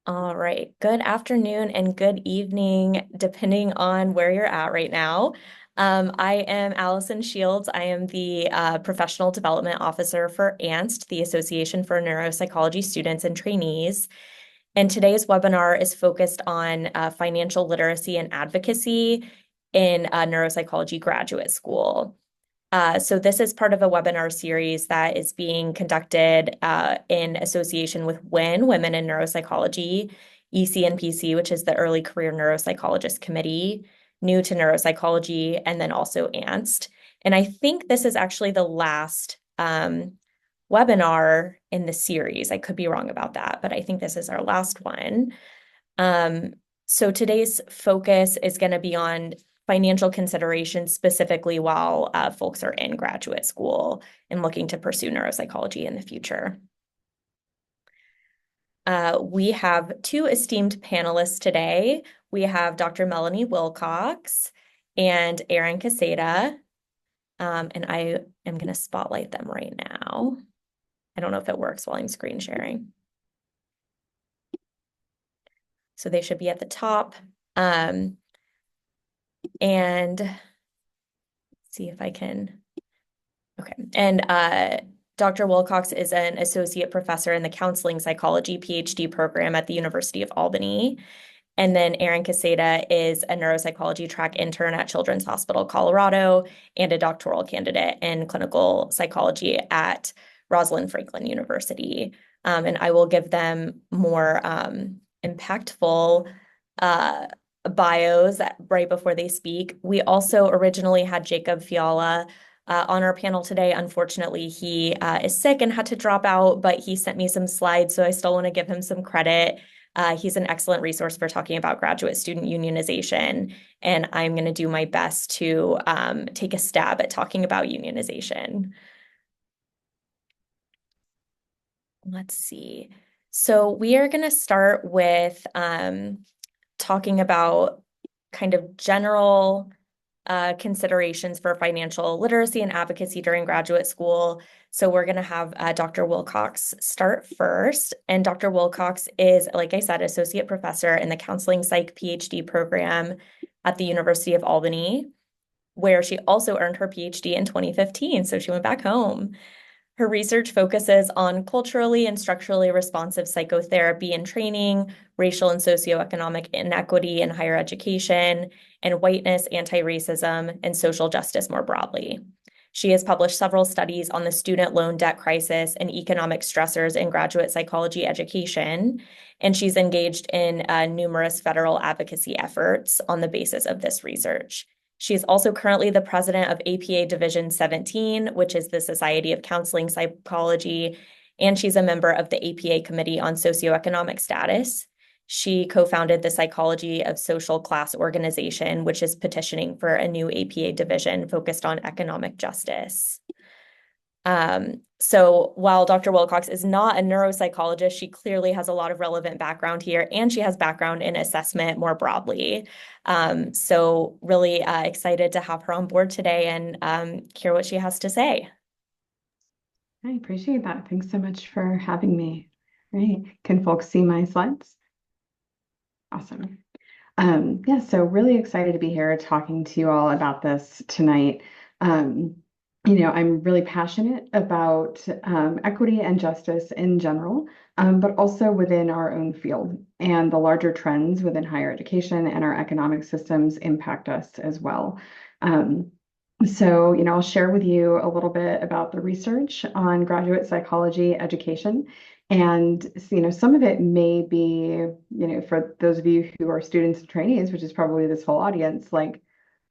All right. Good afternoon and good evening, depending on where you're at right now. I am Allison Shields. I am the Professional Development Officer for ANST, the Association for Neuropsychology Students and Trainees. And today's webinar is focused on financial literacy and advocacy in neuropsychology graduate school. So this is part of a webinar series that is being conducted in association with WIN, Women in Neuropsychology, ECNPC, which is the Early Career Neuropsychologist Committee, New to Neuropsychology, and then also ANST. And I think this is actually the last webinar in the series. I could be wrong about that, but I think this is our last one. So today's focus is going to be on financial considerations, specifically while folks are in graduate school and looking to pursue neuropsychology in the future. We have two esteemed panelists today. We have Dr. Melanie Wilcox and Erin Kaseda, and I am going to spotlight them right now. I don't know if it works while I'm screen sharing. So they should be at the top. And see if I can. Okay. And Dr. Wilcox is an associate professor in the counseling psychology PhD program at the University of Albany. And then Erin Kaseda is a neuropsychology track intern at Children's Hospital Colorado and a doctoral candidate in clinical psychology at Rosalind Franklin University. And I will give them more impactful bios right before they speak. We also originally had Jacob Fiala on our panel today. Unfortunately, he is sick and had to drop out, but he sent me some slides, so I still want to give him some credit. He's an excellent resource for talking about graduate student unionization, and I'm going to do my best to take a stab at talking about unionization. Let's see. So we are going to start with talking about kind of general considerations for financial literacy and advocacy during graduate school. So we're going to have Dr. Wilcox start first. And Dr. Wilcox is, like I said, associate professor in the counseling psych PhD program at the University of Albany, where she also earned her PhD in 2015. So she went back home. Her research focuses on culturally and structurally responsive psychotherapy and training, racial and socioeconomic inequity in higher education, and whiteness, anti-racism, and social justice more broadly. She has published several studies on the student loan debt crisis and economic stressors in graduate psychology education, and she's engaged in numerous federal advocacy efforts on the basis of this research. She is also currently the president of APA Division 17, which is the Society of Counseling Psychology, and she's a member of the APA Committee on Socioeconomic Status. She co-founded the Psychology of Social Class organization, which is petitioning for a new APA division focused on economic justice. So while Dr. Wilcox is not a neuropsychologist, she clearly has a lot of relevant background here, and she has background in assessment more broadly. So really excited to have her on board today and hear what she has to say. I appreciate that. Thanks so much for having me. Right. Can folks see my slides? Awesome. Yeah, so really excited to be here talking to you all about this tonight. I'm really passionate about equity and justice in general, but also within our own field, and the larger trends within higher education and our economic systems impact us as well. I'll share with you a little bit about the research on graduate psychology education. And some of it may be, for those of you who are students and trainees, which is probably this whole audience, like,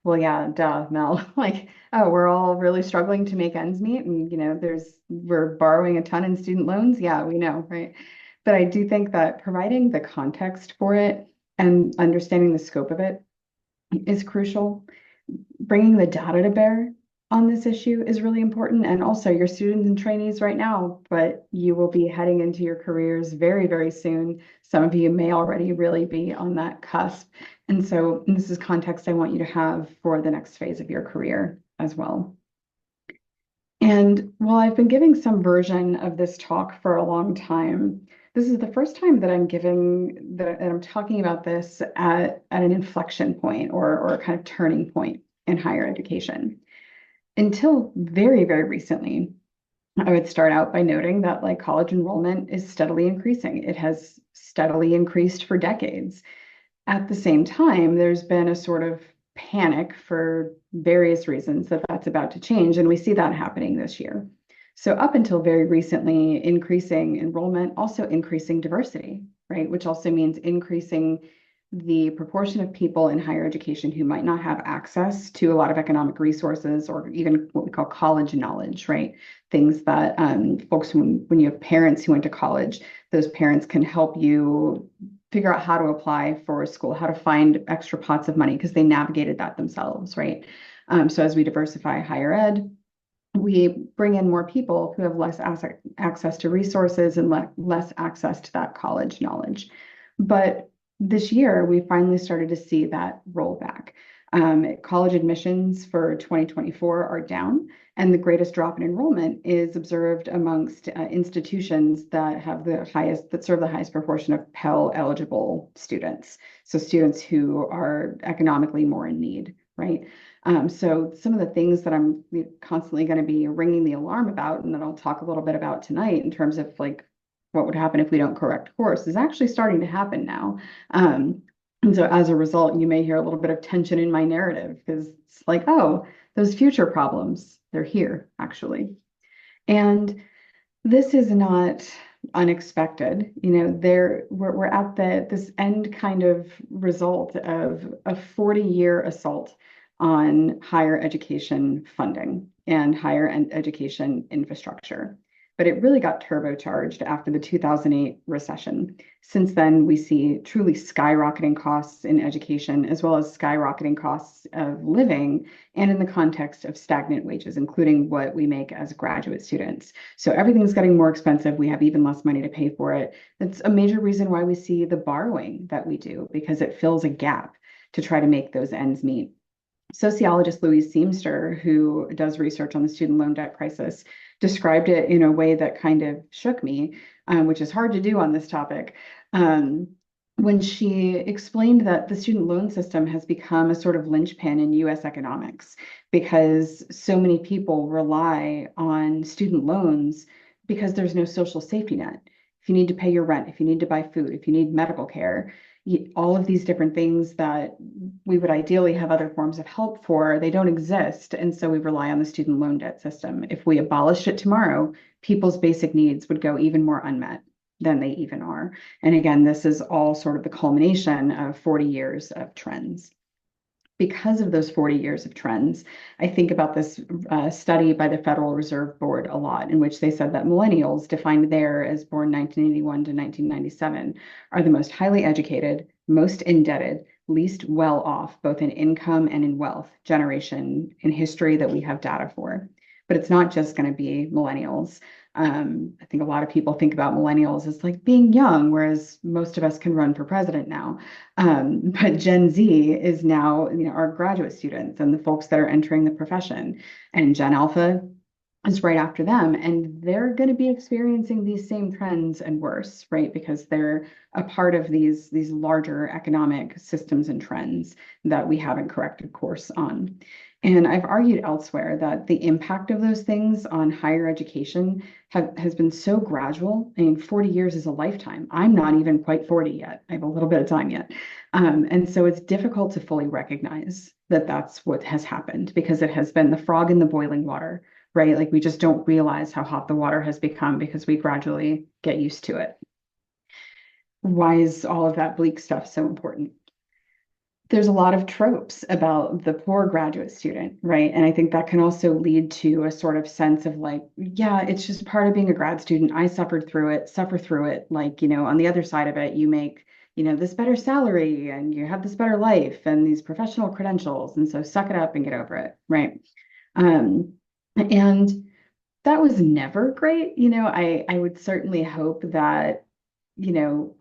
well, yeah, duh, Mel, like, oh, we're all really struggling to make ends meet. And, we're borrowing a ton in student loans. Yeah, we know, right? But I do think that providing the context for it and understanding the scope of it is crucial. Bringing the data to bear on this issue is really important. And also your students and trainees right now, but you will be heading into your careers very, very soon. Some of you may already really be on that cusp. And so this is context I want you to have for the next phase of your career as well. And while I've been giving some version of this talk for a long time, this is the first time that I'm talking about this at an inflection point or a kind of turning point in higher education. Until very, very recently, I would start out by noting that like college enrollment is steadily increasing. It has steadily increased for decades. At the same time, there's been a sort of panic for various reasons that that's about to change, and we see that happening this year. So up until very recently, increasing enrollment, also increasing diversity, right? Which also means increasing the proportion of people in higher education who might not have access to a lot of economic resources or even what we call college knowledge, right? Things that folks, when you have parents who went to college, those parents can help you figure out how to apply for school, how to find extra pots of money because they navigated that themselves, right? So as we diversify higher ed, we bring in more people who have less access to resources and less access to that college knowledge. But this year, we finally started to see that roll back. College admissions for 2024 are down, and the greatest drop in enrollment is observed amongst institutions that serve the highest proportion of Pell eligible students. So students who are economically more in need, right? So some of the things that I'm constantly going to be ringing the alarm about, and that I'll talk a little bit about tonight in terms of like what would happen if we don't correct course, is actually starting to happen now. And so as a result, you may hear a little bit of tension in my narrative because it's like, oh, those future problems, they're here actually. And this is not unexpected. We're at this end kind of result of a 40-year assault on higher education funding and higher education infrastructure. But it really got turbocharged after the 2008 recession. Since then, we see truly skyrocketing costs in education, as well as skyrocketing costs of living, and in the context of stagnant wages, including what we make as graduate students. So everything's getting more expensive. We have even less money to pay for it. That's a major reason why we see the borrowing that we do, because it fills a gap to try to make those ends meet. Sociologist Louise Seamster, who does research on the student loan debt crisis, described it in a way that kind of shook me, which is hard to do on this topic. When she explained that the student loan system has become a sort of linchpin in US economics because so many people rely on student loans because there's no social safety net. If you need to pay your rent, if you need to buy food, if you need medical care, all of these different things that we would ideally have other forms of help for, they don't exist. And so we rely on the student loan debt system. If we abolished it tomorrow, people's basic needs would go even more unmet than they even are. And again, this is all sort of the culmination of 40 years of trends. Because of those 40 years of trends, I think about this study by the Federal Reserve Board a lot, in which they said that millennials, defined there as born 1981 to 1997, are the most highly educated, most indebted, least well off, both in income and in wealth, generation in history that we have data for. But it's not just going to be millennials. I think a lot of people think about millennials as like being young, whereas most of us can run for president now. But Gen Z is now, our graduate students and the folks that are entering the profession, and Gen Alpha is right after them, and they're going to be experiencing these same trends and worse, right? Because they're a part of these larger economic systems and trends that we haven't corrected course on. And I've argued elsewhere that the impact of those things on higher education has been so gradual. I mean, 40 years is a lifetime. I'm not even quite 40 yet. I have a little bit of time yet. And so it's difficult to fully recognize that that's what has happened because it has been the frog in the boiling water, right? Like we just don't realize how hot the water has become because we gradually get used to it. Why is all of that bleak stuff so important? There's a lot of tropes about the poor graduate student, right? And I think that can also lead to a sort of sense of like, yeah, it's just part of being a grad student. I suffered through it, suffer through it. Like, on the other side of it, you make, this better salary and you have this better life and these professional credentials. And so suck it up and get over it, right? And that was never great. I would certainly hope that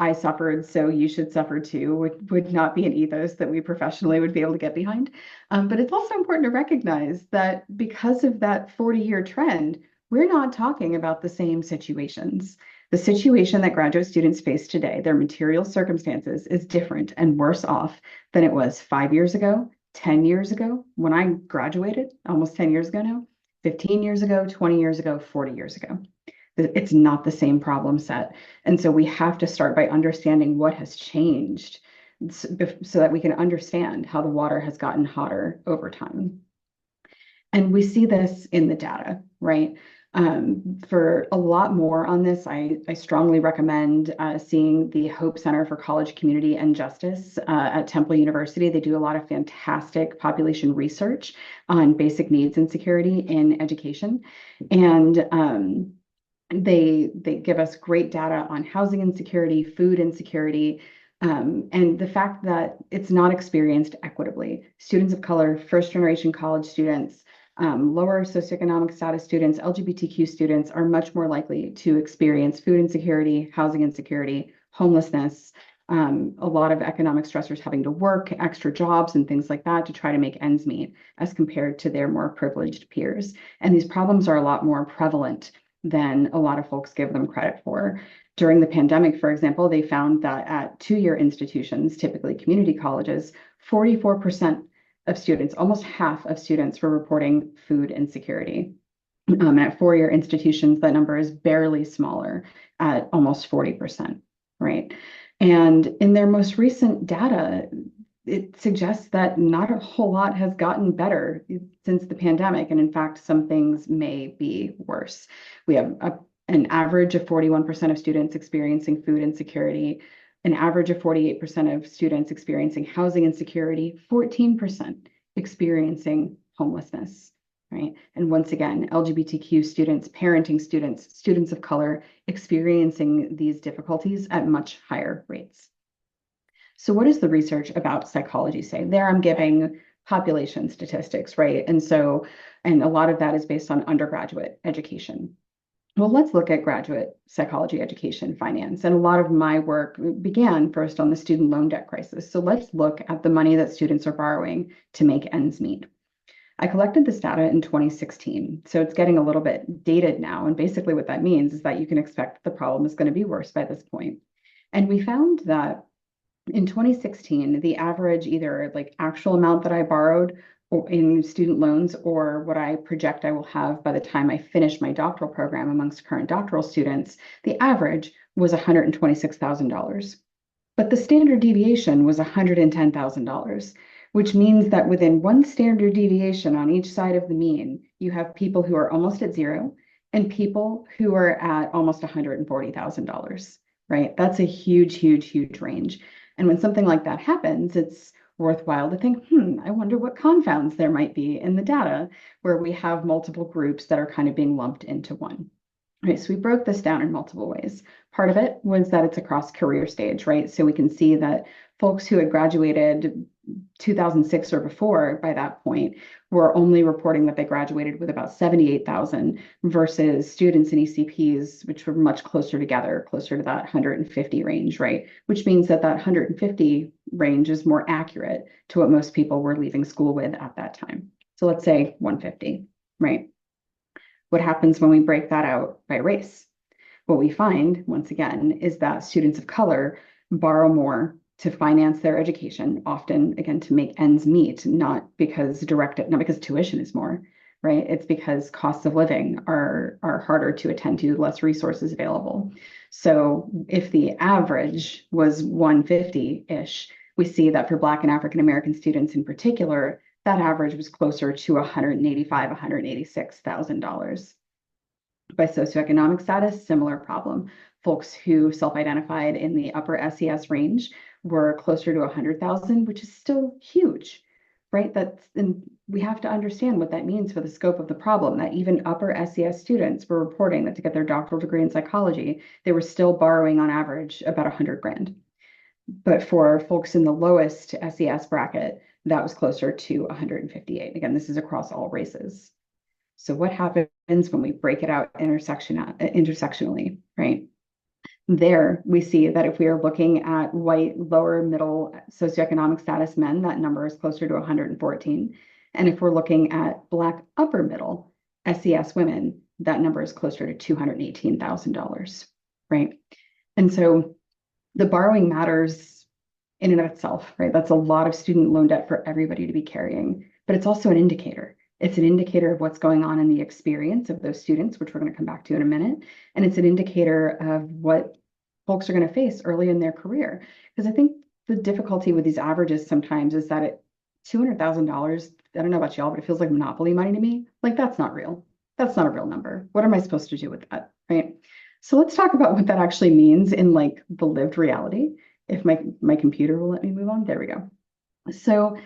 I suffered, so you should suffer too, would not be an ethos that we professionally would be able to get behind. But it's also important to recognize that because of that 40-year trend, we're not talking about the same situations. The situation that graduate students face today, their material circumstances, is different and worse off than it was 5 years ago, 10 years ago, when I graduated, almost 10 years ago now, 15 years ago, 20 years ago, 40 years ago. It's not the same problem set. And so we have to start by understanding what has changed so that we can understand how the water has gotten hotter over time. And we see this in the data, right? For a lot more on this, I strongly recommend seeing the Hope Center for College Community and Justice at Temple University. They do a lot of fantastic population research on basic needs and security in education. And they give us great data on housing insecurity, food insecurity, and the fact that it's not experienced equitably. Students of color, first generation college students, lower socioeconomic status students, LGBTQ students are much more likely to experience food insecurity, housing insecurity, homelessness, a lot of economic stressors, having to work, extra jobs, and things like that to try to make ends meet as compared to their more privileged peers. And these problems are a lot more prevalent than a lot of folks give them credit for. During the pandemic, for example, they found that at two-year institutions, typically community colleges, 44% of students, almost half of students, were reporting food insecurity. At four-year institutions, that number is barely smaller at almost 40%, right? And in their most recent data, it suggests that not a whole lot has gotten better since the pandemic. And in fact, some things may be worse. We have an average of 41% of students experiencing food insecurity, an average of 48% of students experiencing housing insecurity, 14% experiencing homelessness, right? And once again, LGBTQ students, parenting students, students of color experiencing these difficulties at much higher rates. So what does the research about psychology say? There I'm giving population statistics, right? And a lot of that is based on undergraduate education. Well, let's look at graduate psychology education finance. And a lot of my work began first on the student loan debt crisis. So let's look at the money that students are borrowing to make ends meet. I collected this data in 2016, so it's getting a little bit dated now. And basically what that means is that you can expect the problem is going to be worse by this point. And we found that in 2016, the average either like actual amount that I borrowed in student loans or what I project I will have by the time I finish my doctoral program amongst current doctoral students, the average was $126,000. But the standard deviation was $110,000, which means that within one standard deviation on each side of the mean, you have people who are almost at zero and people who are at almost $140,000, right? That's a huge, huge, huge range. And when something like that happens, it's worthwhile to think, I wonder what confounds there might be in the data where we have multiple groups that are kind of being lumped into one. Right, so we broke this down in multiple ways. Part of it was that it's across career stage, right? So we can see that folks who had graduated 2006 or before by that point were only reporting that they graduated with about 78,000 versus students in ECPs, which were much closer together, closer to that 150 range, right? Which means that that 150 range is more accurate to what most people were leaving school with at that time. So let's say 150, right? What happens when we break that out by race? What we find, once again, is that students of color borrow more to finance their education, often, again, to make ends meet, not because tuition is more, right? It's because costs of living are harder to attend to, less resources available. So if the average was 150-ish, we see that for Black and African American students in particular, that average was closer to $185,000, $186,000. By socioeconomic status, similar problem. Folks who self-identified in the upper SES range were closer to 100,000, which is still huge, right? And we have to understand what that means for the scope of the problem, that even upper SES students were reporting that to get their doctoral degree in psychology, they were still borrowing on average about 100 grand. But for folks in the lowest SES bracket, that was closer to 158. Again, this is across all races. So what happens when we break it out intersectionally, right? There, we see that if we are looking at white, lower middle socioeconomic status men, that number is closer to 114. And if we're looking at Black upper middle SES women, that number is closer to $218,000, right? And so the borrowing matters in and of itself, right? That's a lot of student loan debt for everybody to be carrying, but it's also an indicator. It's an indicator of what's going on in the experience of those students, which we're going to come back to in a minute. And it's an indicator of what folks are going to face early in their career. Because I think the difficulty with these averages sometimes is that at $200,000, I don't know about y'all, but it feels like monopoly money to me. Like, that's not real. That's not a real number. What am I supposed to do with that, right? So let's talk about what that actually means in like the lived reality. If my computer will let me move on, there we go. So,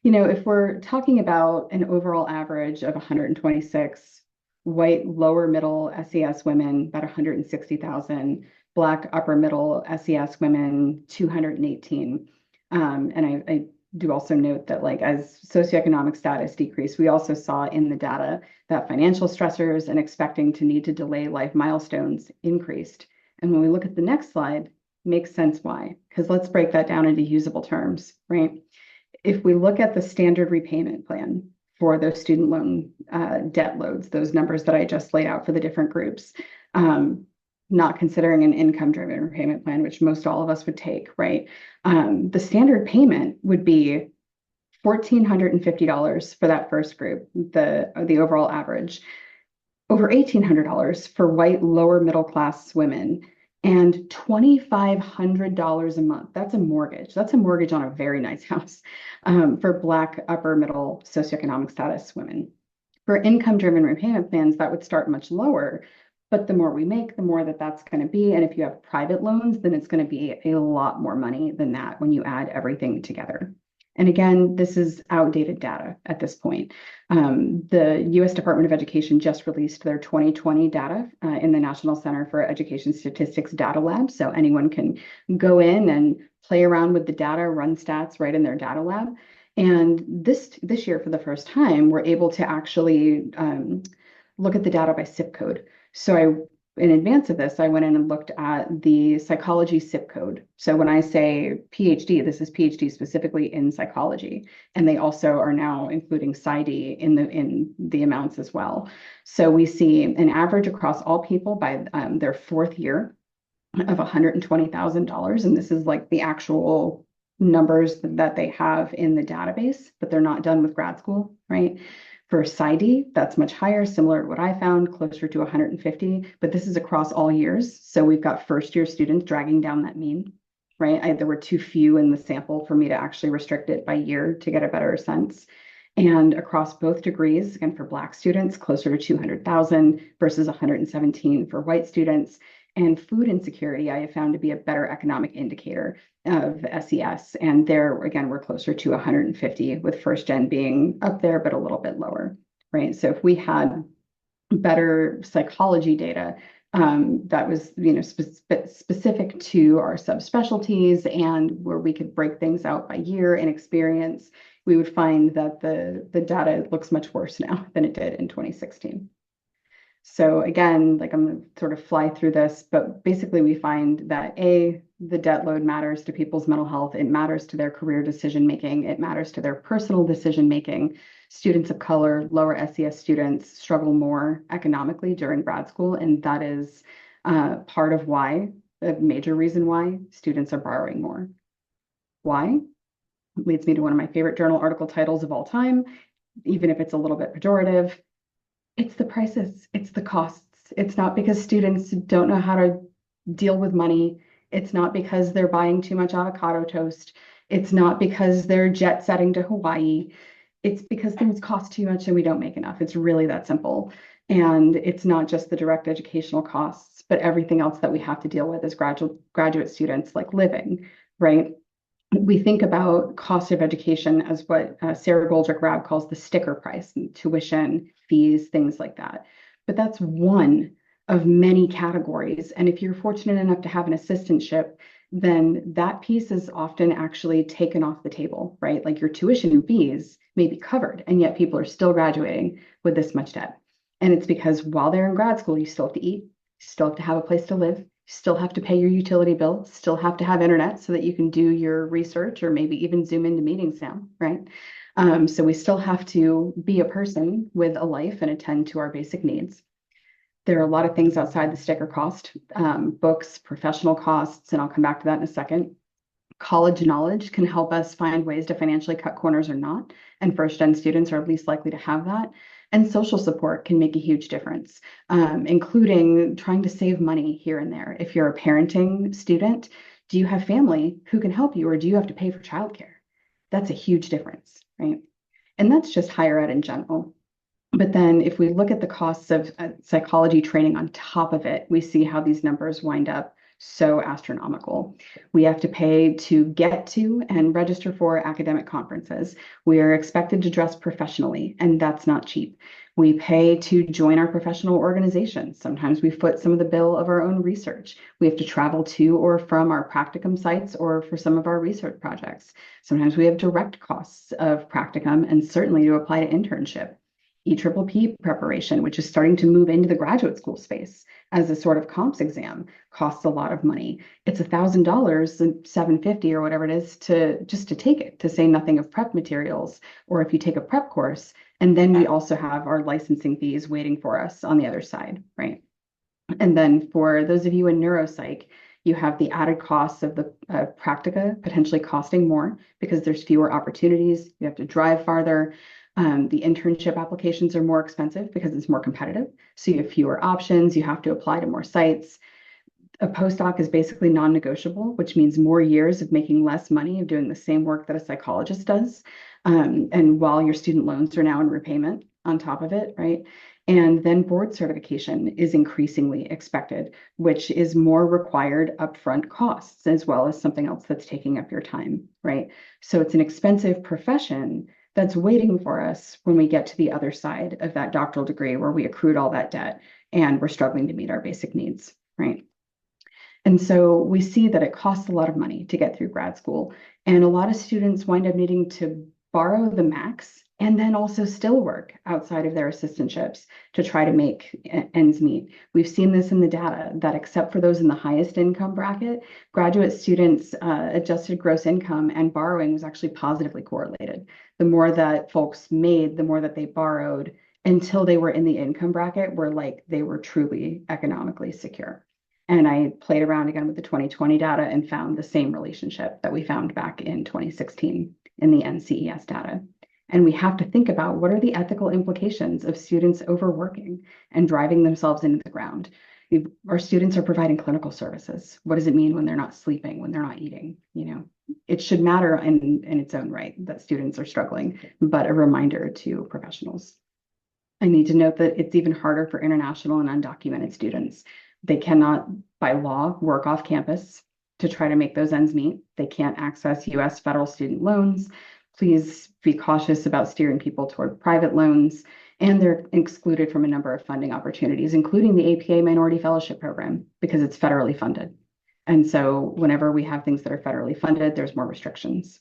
if we're talking about an overall average of 126 white lower middle SES women, about 160,000, Black upper middle SES women, 218. And I do also note that like as socioeconomic status decreased, we also saw in the data that financial stressors and expecting to need to delay life milestones increased. And when we look at the next slide, makes sense why, because let's break that down into usable terms, right? If we look at the standard repayment plan for those student loan debt loads, those numbers that I just laid out for the different groups, not considering an income-driven repayment plan, which most all of us would take, right? The standard payment would be $1,450 for that first group, the overall average, over $1,800 for white lower middle class women, and $2,500 a month. That's a mortgage. That's a mortgage on a very nice house for Black upper middle socioeconomic status women. For income-driven repayment plans, that would start much lower, but the more we make, the more that's going to be. And if you have private loans, then it's going to be a lot more money than that when you add everything together. And again, this is outdated data at this point. The U.S. Department of Education just released their 2020 data in the National Center for Education Statistics Data Lab. So anyone can go in and play around with the data, run stats right in their data lab. And this year, for the first time, we're able to actually look at the data by zip code. So in advance of this, I went in and looked at the psychology zip code. So when I say PhD, this is PhD specifically in psychology, and they also are now including PsyD in the amounts as well. So we see an average across all people by their fourth year of $120,000, and this is like the actual numbers that they have in the database, but they're not done with grad school, right? For PsyD, that's much higher, similar to what I found, closer to 150, but this is across all years. So we've got first year students dragging down that mean, right? There were too few in the sample for me to actually restrict it by year to get a better sense. And across both degrees, again, for Black students, closer to 200,000 versus 117 for white students. And food insecurity, I have found to be a better economic indicator of SES. And there, again, we're closer to 150, with first gen being up there, but a little bit lower, right? So if we had better psychology data that was, specific to our subspecialties and where we could break things out by year and experience, we would find that the data looks much worse now than it did in 2016. So again, like I'm going to sort of fly through this, but basically we find that the debt load matters to people's mental health. It matters to their career decision-making. It matters to their personal decision-making. Students of color, lower SES students struggle more economically during grad school. And that is part of why, a major reason why students are borrowing more. Why? It leads me to one of my favorite journal article titles of all time, even if it's a little bit pejorative. It's the prices, it's the costs. It's not because students don't know how to deal with money. It's not because they're buying too much avocado toast. It's not because they're jet setting to Hawaii. It's because things cost too much and we don't make enough. It's really that simple. And it's not just the direct educational costs, but everything else that we have to deal with as graduate students, like living, right? We think about cost of education as what Sarah Goldrick-Rab calls the sticker price, tuition, fees, things like that. But that's one of many categories. And if you're fortunate enough to have an assistantship, then that piece is often actually taken off the table, right? Like your tuition and fees may be covered, and yet people are still graduating with this much debt. And it's because while they're in grad school, you still have to eat, you still have to have a place to live, still have to pay your utility bill, still have to have internet so that you can do your research or maybe even Zoom into meetings now, right? So we still have to be a person with a life and attend to our basic needs. There are a lot of things outside the sticker cost, books, professional costs, and I'll come back to that in a second. College knowledge can help us find ways to financially cut corners or not, and first-gen students are least likely to have that. And social support can make a huge difference, including trying to save money here and there. If you're a parenting student, do you have family who can help you, or do you have to pay for childcare? That's a huge difference, right? And that's just higher ed in general. But then if we look at the costs of psychology training on top of it, we see how these numbers wind up so astronomical. We have to pay to get to and register for academic conferences. We are expected to dress professionally, and that's not cheap. We pay to join our professional organizations. Sometimes we foot some of the bill of our own research. We have to travel to or from our practicum sites or for some of our research projects. Sometimes we have direct costs of practicum and certainly to apply to internship. EPPP preparation, which is starting to move into the graduate school space as a sort of comps exam, costs a lot of money. It's $1,000 and $750 or whatever it is to just to take it, to say nothing of prep materials, or if you take a prep course, and then we also have our licensing fees waiting for us on the other side, right? And then for those of you in neuropsych, you have the added costs of the practica potentially costing more because there's fewer opportunities. You have to drive farther. The internship applications are more expensive because it's more competitive. So you have fewer options. You have to apply to more sites. A postdoc is basically non-negotiable, which means more years of making less money of doing the same work that a psychologist does. And while your student loans are now in repayment on top of it, right? And then board certification is increasingly expected, which is more required upfront costs, as well as something else that's taking up your time, right? So it's an expensive profession that's waiting for us when we get to the other side of that doctoral degree where we accrued all that debt and we're struggling to meet our basic needs, right? And so we see that it costs a lot of money to get through grad school. And a lot of students wind up needing to borrow the max and then also still work outside of their assistantships to try to make ends meet. We've seen this in the data that except for those in the highest income bracket, graduate students' adjusted gross income and borrowing was actually positively correlated. The more that folks made, the more that they borrowed until they were in the income bracket where like they were truly economically secure. And I played around again with the 2020 data and found the same relationship that we found back in 2016 in the NCES data. And we have to think about what are the ethical implications of students overworking and driving themselves into the ground. Our students are providing clinical services. What does it mean when they're not sleeping, when they're not eating? You know, it should matter in its own right that students are struggling, but a reminder to professionals. I need to note that it's even harder for international and undocumented students. They cannot, by law, work off campus to try to make those ends meet. They can't access US federal student loans. Please be cautious about steering people toward private loans. And they're excluded from a number of funding opportunities, including the APA Minority Fellowship Program, because it's federally funded. And so whenever we have things that are federally funded, there's more restrictions.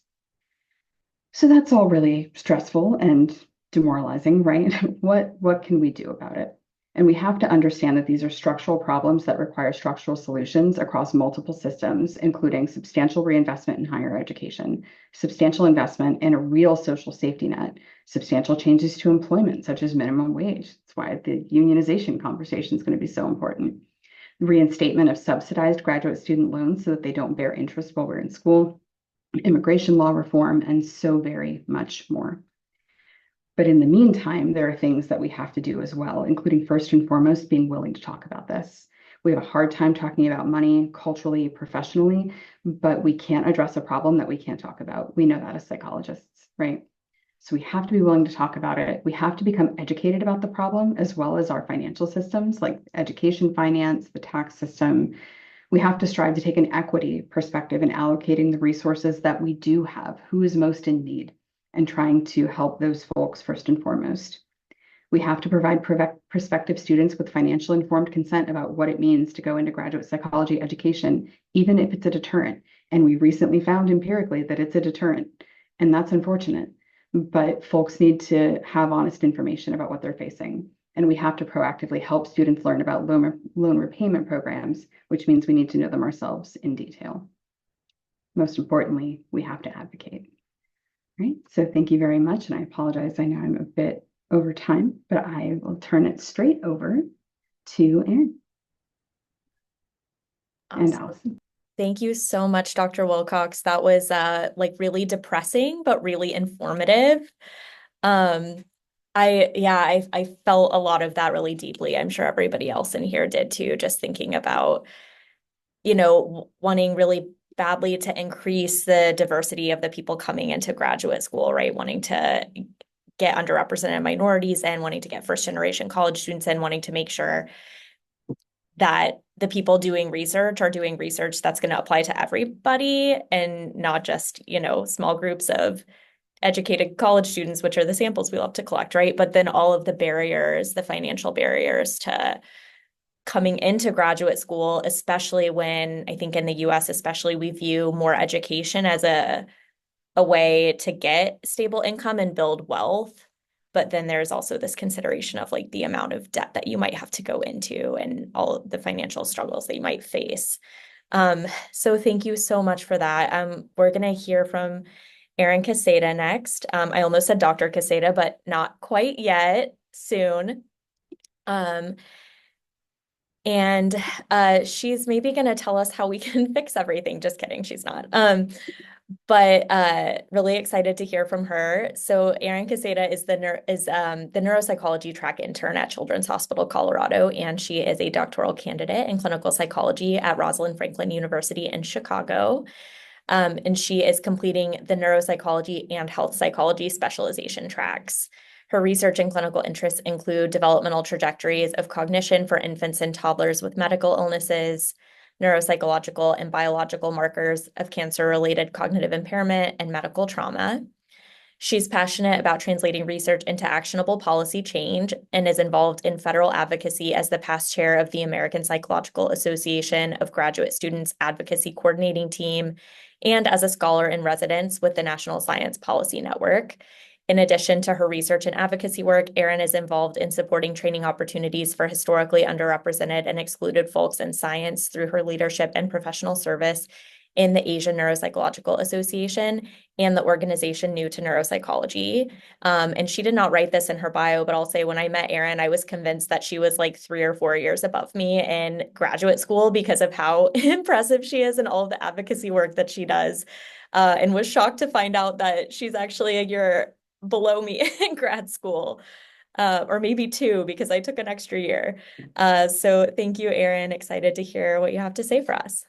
So that's all really stressful and demoralizing, right? What can we do about it? And we have to understand that these are structural problems that require structural solutions across multiple systems, including substantial reinvestment in higher education, substantial investment in a real social safety net, substantial changes to employment, such as minimum wage. That's why the unionization conversation is going to be so important. Reinstatement of subsidized graduate student loans so that they don't bear interest while we're in school, immigration law reform, and so very much more. But in the meantime, there are things that we have to do as well, including first and foremost, being willing to talk about this. We have a hard time talking about money culturally, professionally, but we can't address a problem that we can't talk about. We know that as psychologists, right? So we have to be willing to talk about it. We have to become educated about the problem as well as our financial systems like education finance, the tax system. We have to strive to take an equity perspective in allocating the resources that we do have, who is most in need, and trying to help those folks first and foremost. We have to provide prospective students with financial informed consent about what it means to go into graduate psychology education, even if it's a deterrent. And we recently found empirically that it's a deterrent, and that's unfortunate. But folks need to have honest information about what they're facing. And we have to proactively help students learn about loan repayment programs, which means we need to know them ourselves in detail. Most importantly, we have to advocate. Right. So thank you very much. And I apologize. I know I'm a bit over time, but I will turn it straight over to Erin and Awesome. Allison. Thank you so much, Dr. Wilcox. That was like really depressing, but really informative. Um, I felt a lot of that really deeply. I'm sure everybody else in here did too, just thinking about, wanting really badly to increase the diversity of the people coming into graduate school, right? Wanting to get underrepresented minorities and wanting to get first generation college students and wanting to make sure that the people doing research are doing research that's going to apply to everybody and not just, small groups of educated college students, which are the samples we love to collect, right? But then all of the barriers, the financial barriers to coming into graduate school, especially when I think in the US, especially we view more education as a way to get stable income and build wealth. But then there's also this consideration of like the amount of debt that you might have to go into and all of the financial struggles that you might face. So thank you so much for that. We're going to hear from Erin Kaseda next. I almost said Dr. Kaseda, but not quite yet, soon. And she's maybe going to tell us how we can fix everything. Just kidding, she's not. But really excited to hear from her. So Erin Kaseda is the neuropsychology track intern at Children's Hospital Colorado, and she is a doctoral candidate in clinical psychology at Rosalind Franklin University in Chicago. And she is completing the neuropsychology and health psychology specialization tracks. Her research and clinical interests include developmental trajectories of cognition for infants and toddlers with medical illnesses, neuropsychological and biological markers of cancer-related cognitive impairment, and medical trauma. She's passionate about translating research into actionable policy change and is involved in federal advocacy as the past chair of the American Psychological Association of Graduate Students Advocacy Coordinating Team and as a scholar in residence with the National Science Policy Network. In addition to her research and advocacy work, Erin is involved in supporting training opportunities for historically underrepresented and excluded folks in science through her leadership and professional service in the Asian Neuropsychological Association and the organization New to Neuropsychology. And she did not write this in her bio, but I'll say when I met Erin, I was convinced that she was like 3 or 4 years above me in graduate school because of how impressive she is and all of the advocacy work that she does. And was shocked to find out that she's actually a year below me in grad school. Or maybe 2 because I took an extra year. So thank you, Erin. Excited to hear what you have to say for us.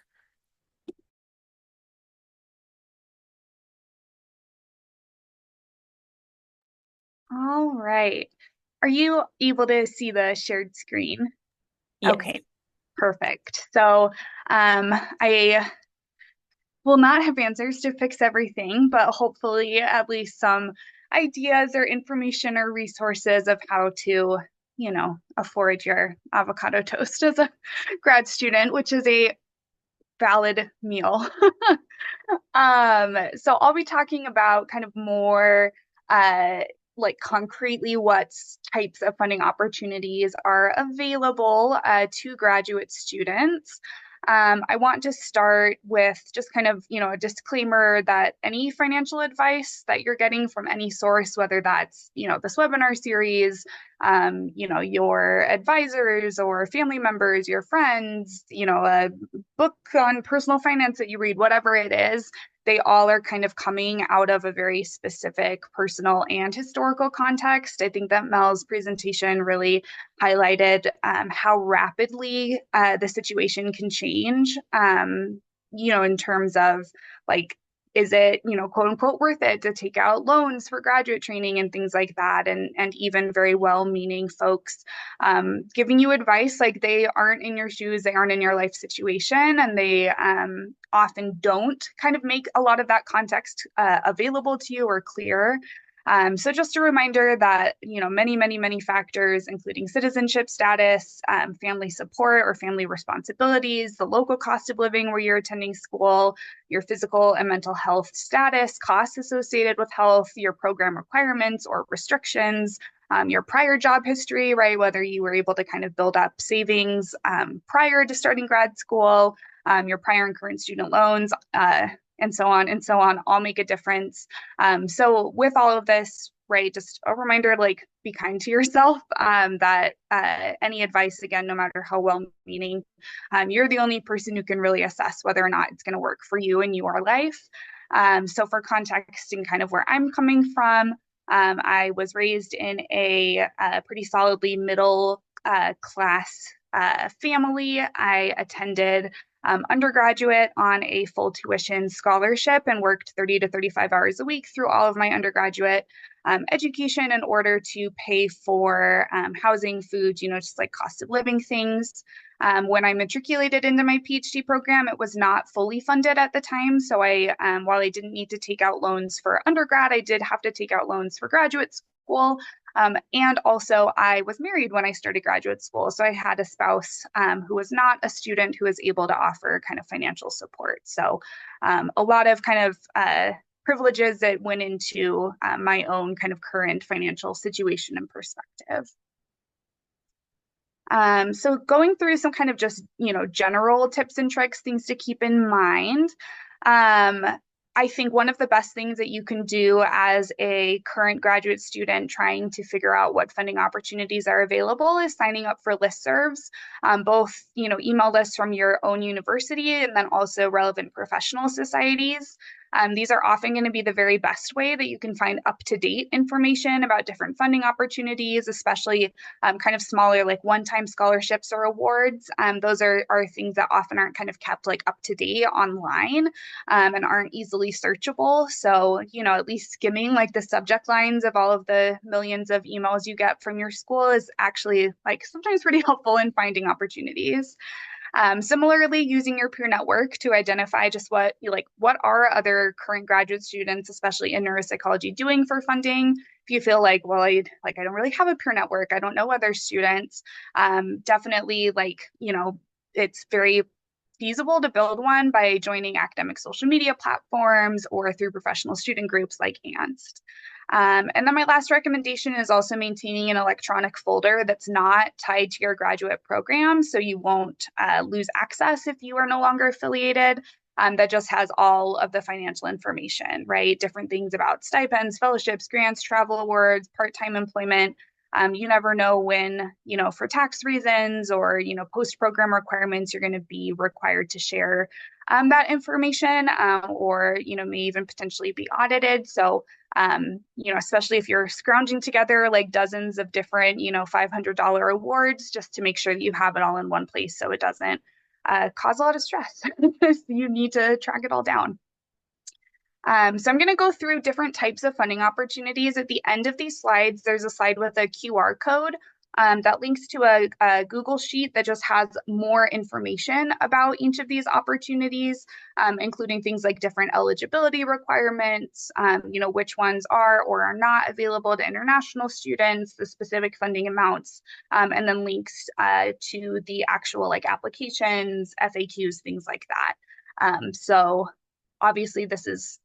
All right. Are you able to see the shared screen? Yes. Okay, perfect. So I will not have answers to fix everything, but hopefully at least some ideas or information or resources of how to, afford your avocado toast as a grad student, which is a valid meal. So I'll be talking about kind of more like concretely what types of funding opportunities are available to graduate students. I want to start with just kind of, a disclaimer that any financial advice that you're getting from any source, whether that's, this webinar series, your advisors or family members, your friends, a book on personal finance that you read, whatever it is, they all are kind of coming out of a very specific personal and historical context. I think that Mel's presentation really highlighted how rapidly the situation can change, in terms of like, is it, quote unquote, worth it to take out loans for graduate training and things like that? And even very well-meaning folks giving you advice like they aren't in your shoes, they aren't in your life situation, and they often don't kind of make a lot of that context available to you or clear. So just a reminder that, many factors, including citizenship status, family support or family responsibilities, the local cost of living where you're attending school, your physical and mental health status, costs associated with health, your program requirements or restrictions, your prior job history, right? Whether you were able to kind of build up savings prior to starting grad school, your prior and current student loans, and so on and so on, all make a difference. So with all of this, right, just a reminder, like, be kind to yourself, that any advice, again, no matter how well-meaning, you're the only person who can really assess whether or not it's going to work for you in your life. So for context and kind of where I'm coming from, I was raised in a pretty solidly middle class family. I attended undergraduate on a full tuition scholarship and worked 30 to 35 hours a week through all of my undergraduate education in order to pay for housing, food, just like cost of living things. When I matriculated into my PhD program, it was not fully funded at the time. So while I didn't need to take out loans for undergrad, I did have to take out loans for graduate school. And also, I was married when I started graduate school. So I had a spouse who was not a student who was able to offer kind of financial support. So a lot of kind of privileges that went into my own kind of current financial situation and perspective. So going through some kind of just, general tips and tricks, things to keep in mind. I think one of the best things that you can do as a current graduate student trying to figure out what funding opportunities are available is signing up for listservs, both, email lists from your own university and then also relevant professional societies. These are often going to be the very best way that you can find up-to-date information about different funding opportunities, especially kind of smaller, like one-time scholarships or awards. Those are things that often aren't kind of kept like up-to-date online and aren't easily searchable. So, at least skimming like the subject lines of all of the millions of emails you get from your school is actually like sometimes pretty helpful in finding opportunities. Similarly, using your peer network to identify just what are other current graduate students, especially in neuropsychology, doing for funding. If you feel like, well, I don't really have a peer network, I don't know other students, definitely it's very feasible to build one by joining academic social media platforms or through professional student groups like ANST. And then my last recommendation is also maintaining an electronic folder that's not tied to your graduate program, so you won't lose access if you are no longer affiliated. That just has all of the financial information, right? Different things about stipends, fellowships, grants, travel awards, part-time employment. You never know when, for tax reasons or, post-program requirements, you're going to be required to share that information or, may even potentially be audited. So, especially if you're scrounging together like dozens of different, $500 awards just to make sure that you have it all in one place so it doesn't cause a lot of stress. You need to track it all down. So I'm going to go through different types of funding opportunities. At the end of these slides, there's a slide with a QR code that links to a Google sheet that just has more information about each of these opportunities, including things like different eligibility requirements, which ones are or are not available to international students, the specific funding amounts, and then links to the actual applications, FAQs, things like that. So obviously this is,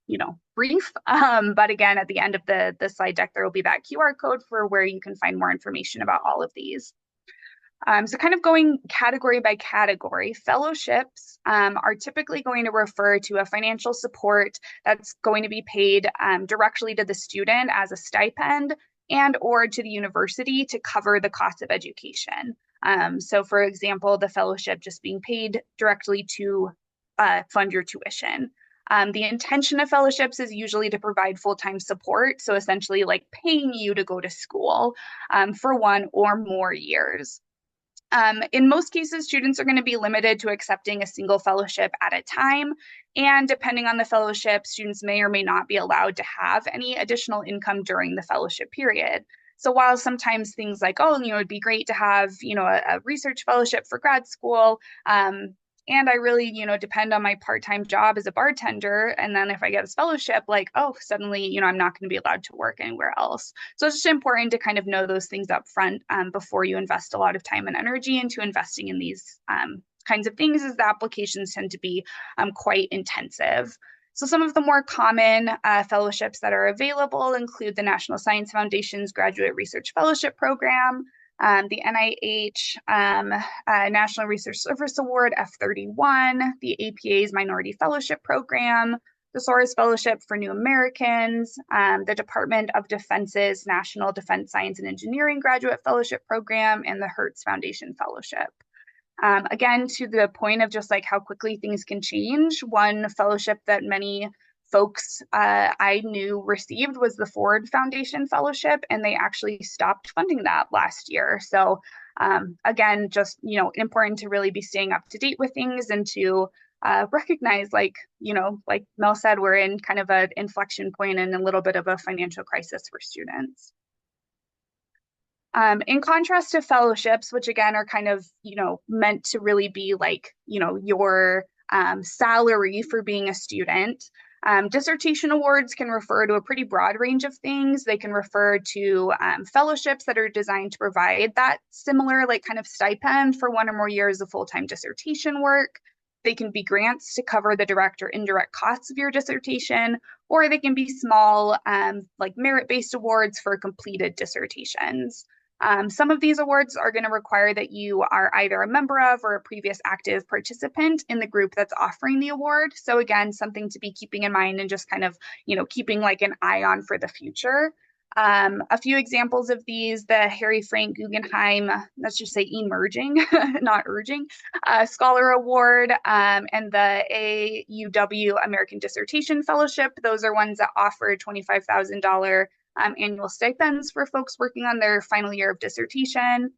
brief, but again, at the end of the slide deck, there will be that QR code for where you can find more information about all of these. So kind of going category by category, fellowships are typically going to refer to a financial support that's going to be paid directly to the student as a stipend and or to the university to cover the cost of education. So for example, the fellowship just being paid directly to fund your tuition. The intention of fellowships is usually to provide full-time support, so essentially like paying you to go to school for 1 or more years. In most cases, students are going to be limited to accepting a single fellowship at a time, and depending on the fellowship, students may or may not be allowed to have any additional income during the fellowship period. So while sometimes things like, it'd be great to have, a research fellowship for grad school, and I really, depend on my part-time job as a bartender. And then if I get this fellowship, suddenly, I'm not going to be allowed to work anywhere else. So it's just important to kind of know those things up front before you invest a lot of time and energy into investing in these kinds of things, as the applications tend to be quite intensive. So some of the more common fellowships that are available include the National Science Foundation's Graduate Research Fellowship Program, the NIH National Research Service Award F31, the APA's Minority Fellowship Program, the Soros Fellowship for New Americans, the Department of Defense's National Defense Science and Engineering Graduate Fellowship Program, and the Hertz Foundation Fellowship. Again, to the point of just like how quickly things can change, one fellowship that many folks I knew received was the Ford Foundation Fellowship, and they actually stopped funding that last year. So again, just, important to really be staying up to date with things and to recognize, like Mel said, we're in kind of an inflection point and a little bit of a financial crisis for students. In contrast to fellowships, which again are kind of, meant to really be like, your salary for being a student, dissertation awards can refer to a pretty broad range of things. They can refer to fellowships that are designed to provide that similar like kind of stipend for 1 or more years of full-time dissertation work. They can be grants to cover the direct or indirect costs of your dissertation, or they can be small like merit-based awards for completed dissertations. Some of these awards are going to require that you are either a member of or a previous active participant in the group that's offering the award. So again, something to be keeping in mind and just kind of, keeping like an eye on for the future. A few examples of these: the Harry Frank Guggenheim, let's just say emerging, not urging, Scholar Award, and the AUW American Dissertation Fellowship. Those are ones that offer $25,000 annual stipends for folks working on their final year of dissertation.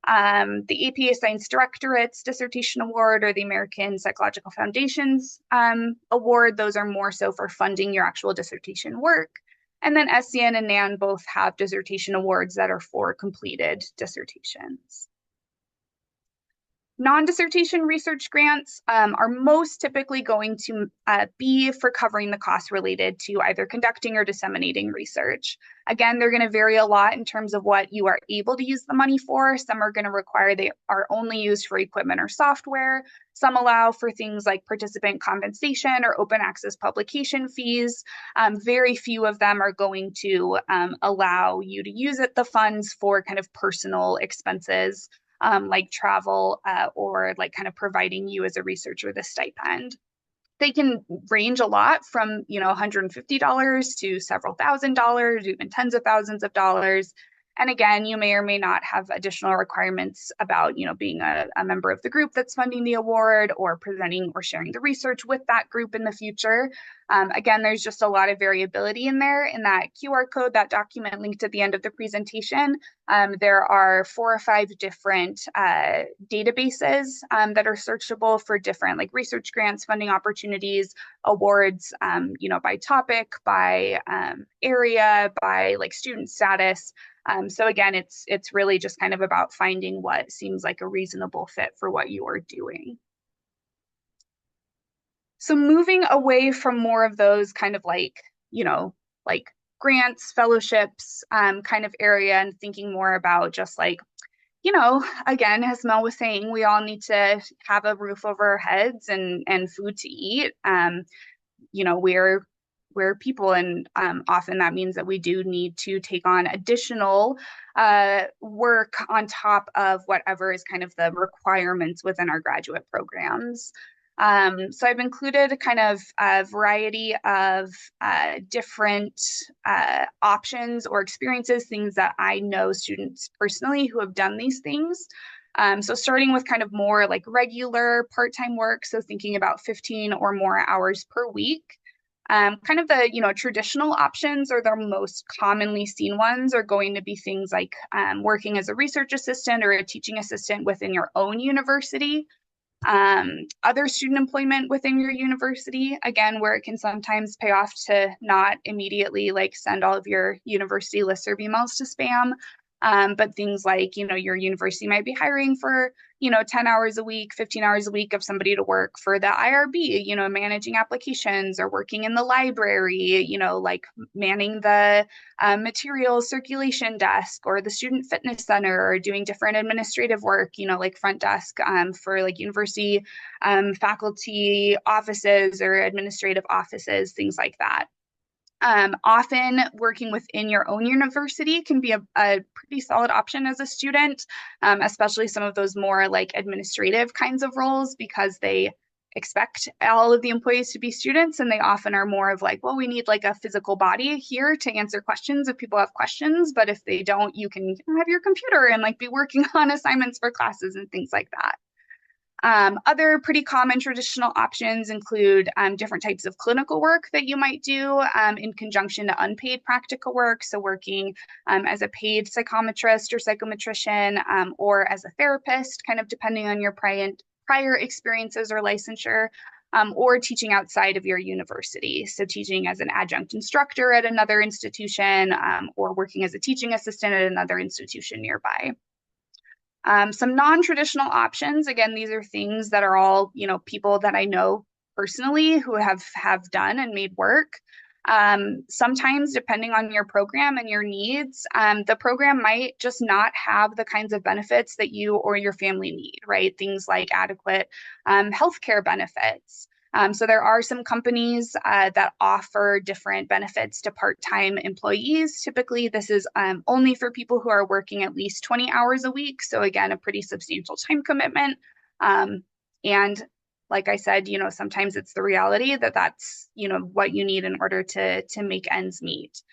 The APA Science Directorate's Dissertation Award, or the American Psychological Foundation's Award, those are more so for funding your actual dissertation work. And then SCN and NAN both have dissertation awards that are for completed dissertations. Non-dissertation research grants are most typically going to be for covering the costs related to either conducting or disseminating research. Again, they're going to vary a lot in terms of what you are able to use the money for. Some are going to require they are only used for equipment or software. Some allow for things like participant compensation or open access publication fees. Very few of them are going to allow you to use the funds for kind of personal expenses, like travel or like kind of providing you as a researcher the stipend. They can range a lot from, $150 to several $1,000s, even tens of thousands of dollars. And again, you may or may not have additional requirements about, being a member of the group that's funding the award or presenting or sharing the research with that group in the future. Again, there's just a lot of variability in there. In that QR code, that document linked at the end of the presentation, there are 4 or 5 different databases that are searchable for different like research grants, funding opportunities, awards, by topic, by area, by like student status. So again, it's really just kind of about finding what seems like a reasonable fit for what you are doing. So moving away from more of those kind of like, like grants, fellowships kind of area, and thinking more about just like, again, as Mel was saying, we all need to have a roof over our heads and food to eat. We're people, and often that means that we do need to take on additional work on top of whatever is kind of the requirements within our graduate programs. So I've included kind of a variety of different options or experiences, things that I know students personally who have done these things. So starting with kind of more like regular part-time work, so thinking about 15 or more hours per week. Kind of the traditional options, or the most commonly seen ones, are going to be things like working as a research assistant or a teaching assistant within your own university. Other student employment within your university, again, where it can sometimes pay off to not immediately like send all of your university listserv emails to spam. But things like, your university might be hiring for, 10 hours a week, 15 hours a week of somebody to work for the IRB, managing applications or working in the library, like manning the materials circulation desk or the student fitness center, or doing different administrative work, like front desk for like university faculty offices or administrative offices, things like that. Often working within your own university can be a pretty solid option as a student, especially some of those more like administrative kinds of roles, because they expect all of the employees to be students, and they often are more of like, well, we need like a physical body here to answer questions if people have questions, but if they don't, you can have your computer and like be working on assignments for classes and things like that. Other pretty common traditional options include different types of clinical work that you might do in conjunction to unpaid practical work. So working as a paid psychometrist or psychometrician, or as a therapist, kind of depending on your prior experiences or licensure, or teaching outside of your university. So teaching as an adjunct instructor at another institution, or working as a teaching assistant at another institution nearby. Some non-traditional options, again, these are things that are all, people that I know personally who have done and made work. Sometimes, depending on your program and your needs, the program might just not have the kinds of benefits that you or your family need, right? Things like adequate healthcare benefits. So there are some companies that offer different benefits to part-time employees. Typically, this is only for people who are working at least 20 hours a week. So again, a pretty substantial time commitment. And like I said, sometimes it's the reality that that's, what you need in order to make ends meet.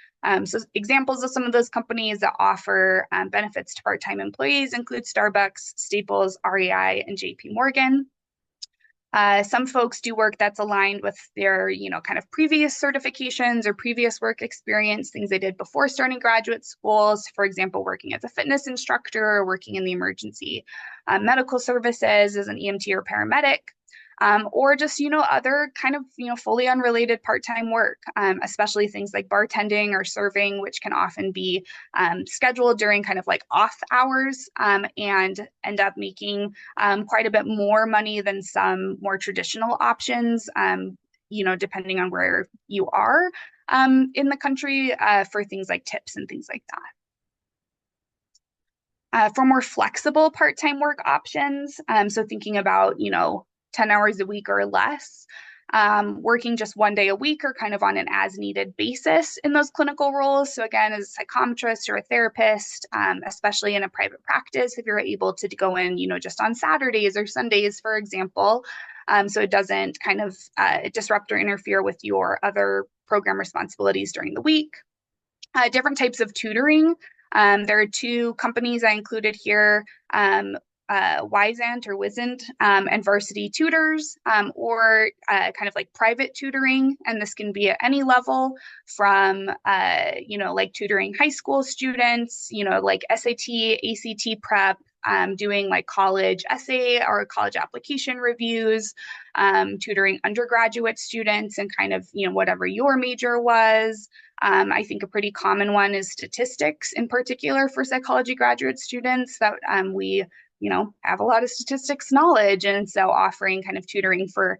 So examples of some of those companies that offer benefits to part-time employees include Starbucks, Staples, REI, and JP Morgan. Some folks do work that's aligned with their, kind of previous certifications or previous work experience, things they did before starting graduate schools. For example, working as a fitness instructor or working in the emergency medical services as an EMT or paramedic. Or just, other kind of, fully unrelated part-time work, especially things like bartending or serving, which can often be scheduled during kind of like off hours, and end up making quite a bit more money than some more traditional options, depending on where you are in the country, for things like tips and things like that. For more flexible part-time work options, so thinking about, 10 hours a week or less, working just one day a week or kind of on an as-needed basis in those clinical roles. So again, as a psychometrist or a therapist, especially in a private practice, if you're able to go in, just on Saturdays or Sundays, for example, so it doesn't kind of disrupt or interfere with your other program responsibilities during the week. Different types of tutoring. There are two companies I included here, Wisant or Wisant, and Varsity Tutors, or kind of like private tutoring. And this can be at any level from, like tutoring high school students, like SAT, ACT prep, doing like college essay or college application reviews, tutoring undergraduate students and kind of, whatever your major was. I think a pretty common one is statistics, in particular for psychology graduate students, that we have a lot of statistics knowledge. And so offering kind of tutoring for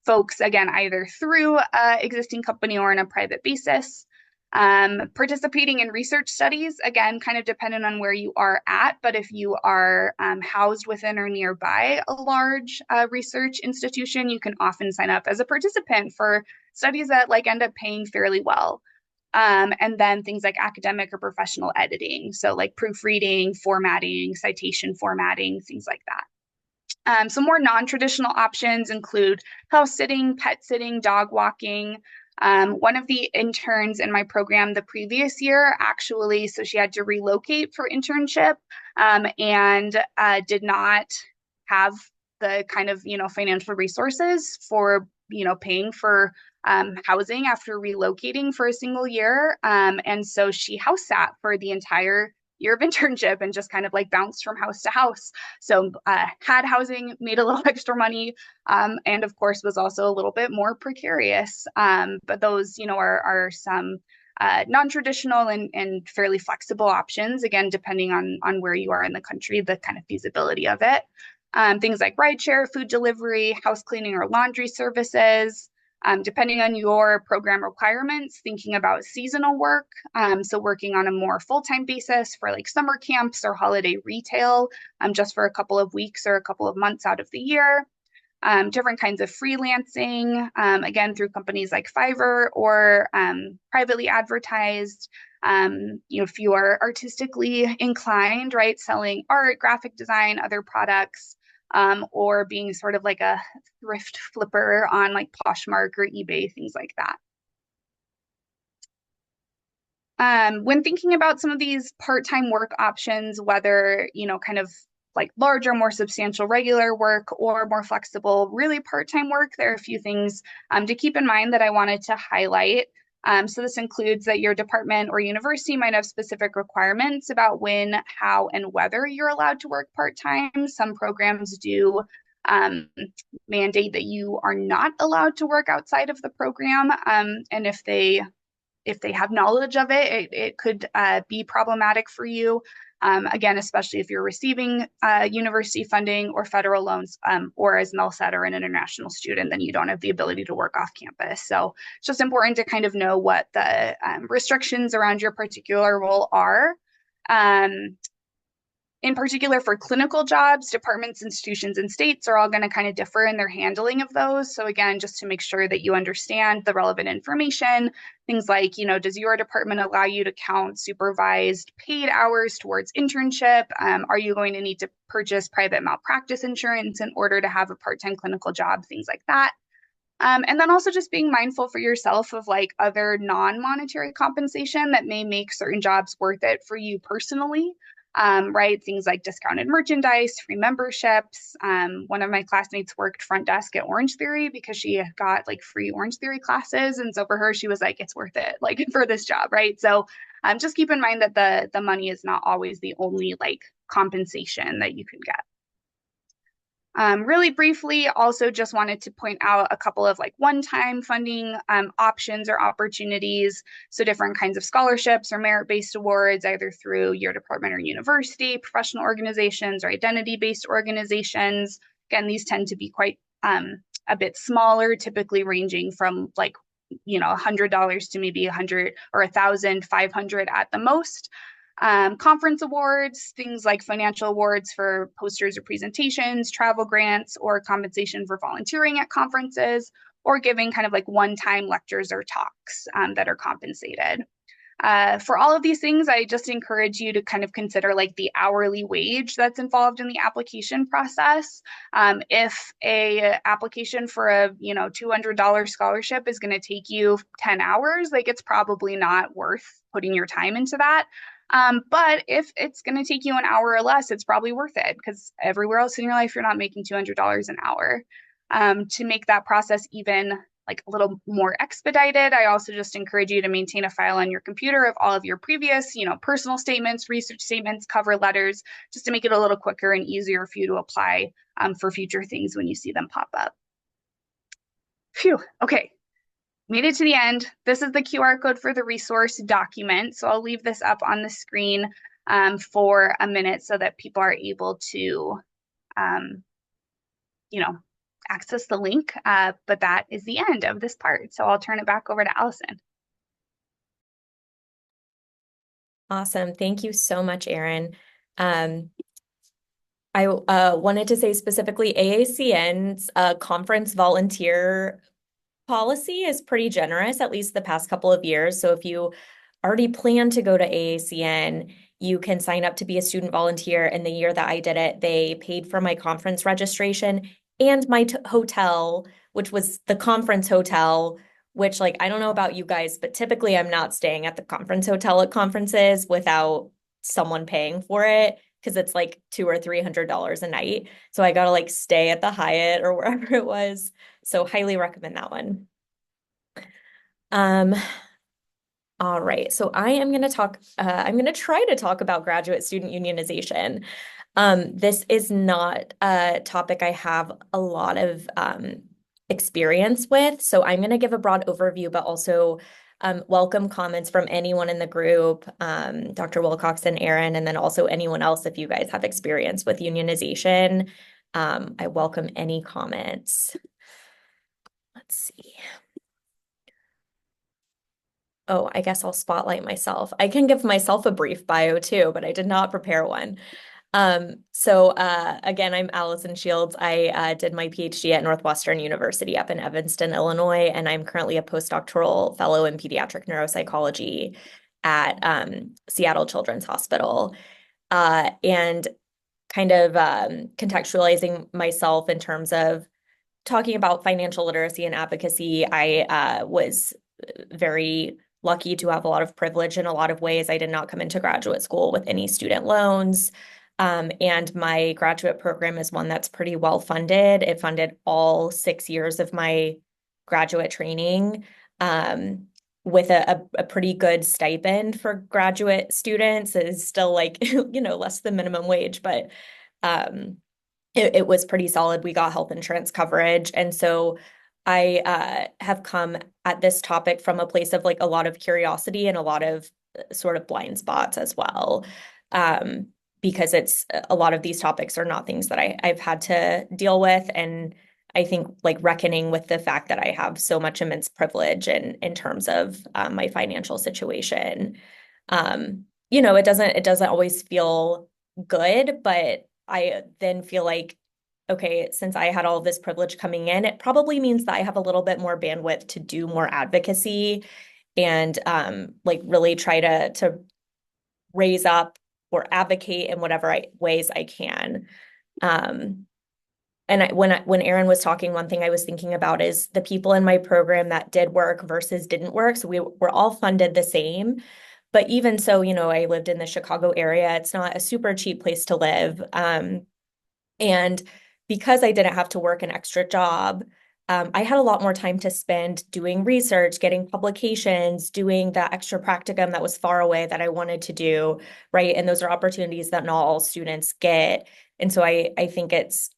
folks, again, either through existing company or on a private basis. Participating in research studies, again, kind of dependent on where you are at, but if you are housed within or nearby a large research institution, you can often sign up as a participant for studies that like end up paying fairly well. And then things like academic or professional editing. So like proofreading, formatting, citation formatting, things like that. Some more non-traditional options include house sitting, pet sitting, dog walking. One of the interns in my program the previous year, actually, so she had to relocate for internship, and did not have the kind of, financial resources for, paying for housing after relocating for a single year. And so she house sat for the entire year of internship and just kind of like bounced from house to house. So had housing, made a little extra money, and of course was also a little bit more precarious. But those, are some non-traditional and fairly flexible options, again, depending on where you are in the country, the kind of feasibility of it. Things like rideshare, food delivery, house cleaning or laundry services. Depending on your program requirements, thinking about seasonal work, so working on a more full-time basis for like summer camps or holiday retail, just for a couple of weeks or a couple of months out of the year. Different kinds of freelancing, again, through companies like Fiverr or privately advertised. If you are artistically inclined, right, selling art, graphic design, other products, or being sort of like a thrift flipper on like Poshmark or eBay, things like that. When thinking about some of these part-time work options, whether, kind of like larger, more substantial regular work or more flexible, really part-time work, there are a few things to keep in mind that I wanted to highlight. So this includes that your department or university might have specific requirements about when, how, and whether you're allowed to work part-time. Some programs do mandate that you are not allowed to work outside of the program. And if they have knowledge of it, it could be problematic for you. Again, especially if you're receiving university funding or federal loans, or as Mel said, are an international student, then you don't have the ability to work off campus. So it's just important to kind of know what the restrictions around your particular role are. In particular for clinical jobs, departments, institutions, and states are all going to kind of differ in their handling of those. So again, just to make sure that you understand the relevant information, things like, does your department allow you to count supervised paid hours towards internship? Are you going to need to purchase private malpractice insurance in order to have a part-time clinical job? Things like that. And then also just being mindful for yourself of like other non-monetary compensation that may make certain jobs worth it for you personally. Right? Things like discounted merchandise, free memberships. One of my classmates worked front desk at Orange Theory because she got like free Orange Theory classes. And so for her, she was like, it's worth it, like for this job, right? So just keep in mind that the money is not always the only like compensation that you can get. Really briefly, also just wanted to point out a couple of like one-time funding options or opportunities. So different kinds of scholarships or merit-based awards, either through your department or university, professional organizations, or identity-based organizations. Again, these tend to be quite a bit smaller, typically ranging from like, $100 to maybe 100 or 1,500 at the most. Conference awards, things like financial awards for posters or presentations, travel grants, or compensation for volunteering at conferences, or giving kind of like one-time lectures or talks that are compensated. For all of these things, I just encourage you to kind of consider like the hourly wage that's involved in the application process. If a application for a $200 scholarship is going to take you 10 hours, like it's probably not worth putting your time into that. But if it's going to take you an hour or less, it's probably worth it because everywhere else in your life, you're not making $200 an hour. To make that process even like a little more expedited, I also just encourage you to maintain a file on your computer of all of your previous, personal statements, research statements, cover letters, just to make it a little quicker and easier for you to apply for future things when you see them pop up. Phew, okay. Made it to the end. This is the QR code for the resource document. So I'll leave this up on the screen for a minute so that people are able to, access the link. But that is the end of this part. So I'll turn it back over to Allison. Awesome. Thank you so much, Erin. I wanted to say specifically AACN's conference volunteer policy is pretty generous, at least the past couple of years. So if you already plan to go to AACN, you can sign up to be a student volunteer. And the year that I did it, they paid for my conference registration and my hotel, which was the conference hotel, which like, I don't know about you guys, but typically I'm not staying at the conference hotel at conferences without someone paying for it because it's like $200 or $300 a night. So I got to like stay at the Hyatt or wherever it was. So highly recommend that one. All right. So I am going to I'm going to try to talk about graduate student unionization. This is not a topic I have a lot of experience with. So I'm going to give a broad overview, but also welcome comments from anyone in the group, Dr. Wilcox and Erin, and then also anyone else if you guys have experience with unionization. I welcome any comments. Let's see. Oh, I guess I'll spotlight myself. I can give myself a brief bio too, but I did not prepare one. Again, I'm Allison Shields. I did my PhD at Northwestern University up in Evanston, Illinois, and I'm currently a postdoctoral fellow in pediatric neuropsychology at Seattle Children's Hospital. And kind of contextualizing myself in terms of talking about financial literacy and advocacy, I was very lucky to have a lot of privilege in a lot of ways. I did not come into graduate school with any student loans. And my graduate program is one that's pretty well funded. It funded all 6 years of my graduate training, with a pretty good stipend for graduate students. It is still like, less than minimum wage, but it was pretty solid. We got health insurance coverage. And so I have come at this topic from a place of like a lot of curiosity and a lot of sort of blind spots as well. Because it's a lot of these topics are not things that I've had to deal with. And I think like reckoning with the fact that I have so much immense privilege in terms of my financial situation. It doesn't always feel good, but I then feel like, okay, since I had all of this privilege coming in, it probably means that I have a little bit more bandwidth to do more advocacy and like really try to raise up or advocate in whatever ways I can. When Erin was talking, one thing I was thinking about is the people in my program that did work versus didn't work. So we were all funded the same. But even so, I lived in the Chicago area. It's not a super cheap place to live. And because I didn't have to work an extra job, I had a lot more time to spend doing research, getting publications, doing that extra practicum that was far away that I wanted to do, right? And those are opportunities that not all students get. And so I think it's,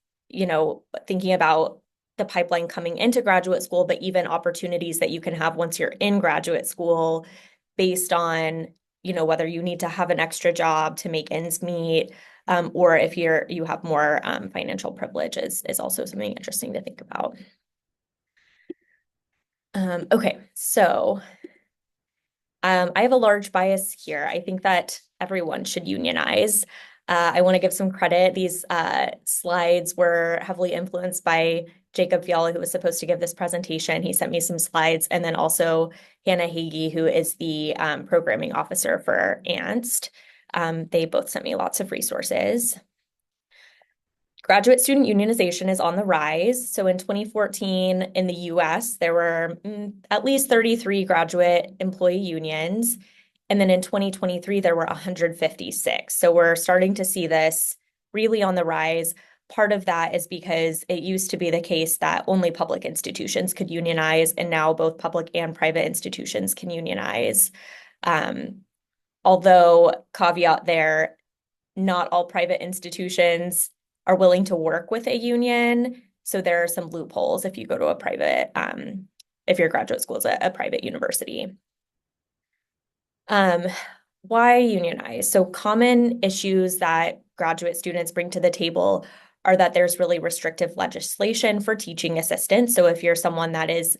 thinking about the pipeline coming into graduate school, but even opportunities that you can have once you're in graduate school based on, whether you need to have an extra job to make ends meet, or if you have more financial privilege is also something interesting to think about. Okay, so I have a large bias here. I think that everyone should unionize. I want to give some credit. These slides were heavily influenced by Jacob Fiala, who was supposed to give this presentation. He sent me some slides, and then also Hannah Hagee, who is the programming officer for ANST. They both sent me lots of resources. Graduate student unionization is on the rise. So in 2014 in the US, there were at least 33 graduate employee unions. And then in 2023, there were 156. So we're starting to see this really on the rise. Part of that is because it used to be the case that only public institutions could unionize, and now both public and private institutions can unionize. Although, caveat there, not all private institutions are willing to work with a union. So there are some loopholes if you go to a private, if your graduate school is a private university. Why unionize? So common issues that graduate students bring to the table are that there's really restrictive legislation for teaching assistants. So if you're someone that is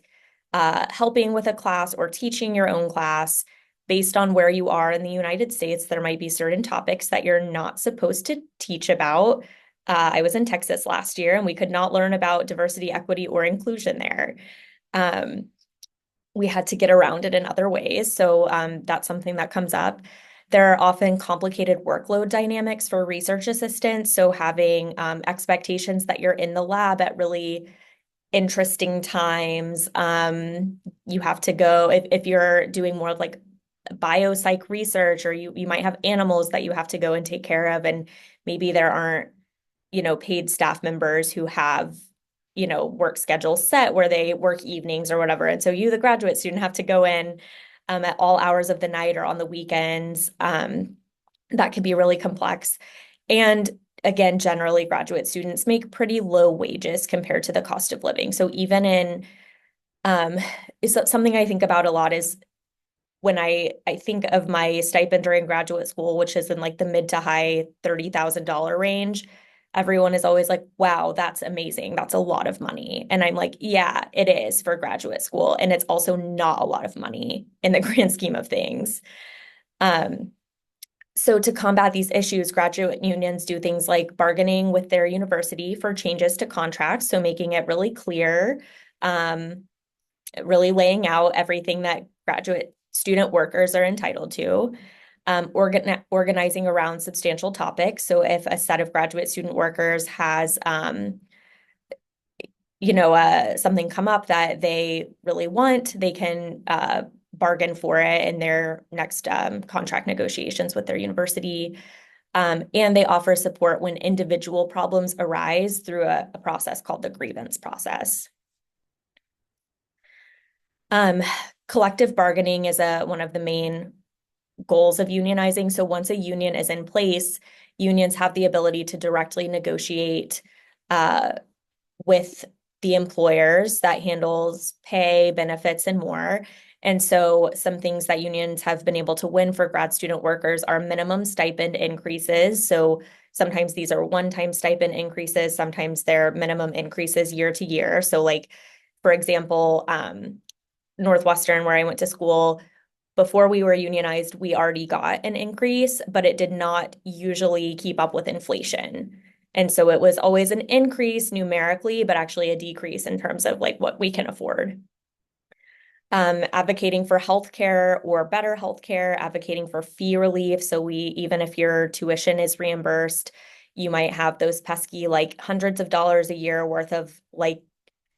helping with a class or teaching your own class, based on where you are in the United States, there might be certain topics that you're not supposed to teach about. I was in Texas last year, and we could not learn about diversity, equity, or inclusion there. We had to get around it in other ways. So that's something that comes up. There are often complicated workload dynamics for research assistants. So having expectations that you're in the lab at really interesting times. You have to go, if you're doing more of like biopsych research, or you might have animals that you have to go and take care of, and maybe there aren't paid staff members who have work schedules set where they work evenings or whatever, and so you, the graduate student, have to go in at all hours of the night or on the weekends. That can be really complex. And again, generally graduate students make pretty low wages compared to the cost of living. So even in is something I think about a lot is when I think of my stipend during graduate school, which is in like the mid to high $30,000 range, everyone is always like, wow, that's amazing. That's a lot of money. And I'm like, yeah, it is for graduate school. And it's also not a lot of money in the grand scheme of things. Um, so to combat these issues, graduate unions do things like bargaining with their university for changes to contracts. So making it really clear, really laying out everything that graduate student workers are entitled to. Organizing around substantial topics. So if a set of graduate student workers has, something come up that they really want, they can bargain for it in their next contract negotiations with their university. And they offer support when individual problems arise through a process called the grievance process. Collective bargaining is one of the main goals of unionizing. So once a union is in place, unions have the ability to directly negotiate with the employers that handles pay, benefits, and more. And so some things that unions have been able to win for grad student workers are minimum stipend increases. So sometimes these are one-time stipend increases, sometimes they're minimum increases year to year. So like, for example, Northwestern, where I went to school, before we were unionized, we already got an increase, but it did not usually keep up with inflation. And so it was always an increase numerically, but actually a decrease in terms of like what we can afford. Advocating for healthcare or better healthcare, advocating for fee relief. So even if your tuition is reimbursed, you might have those pesky like hundreds of dollars a year worth of like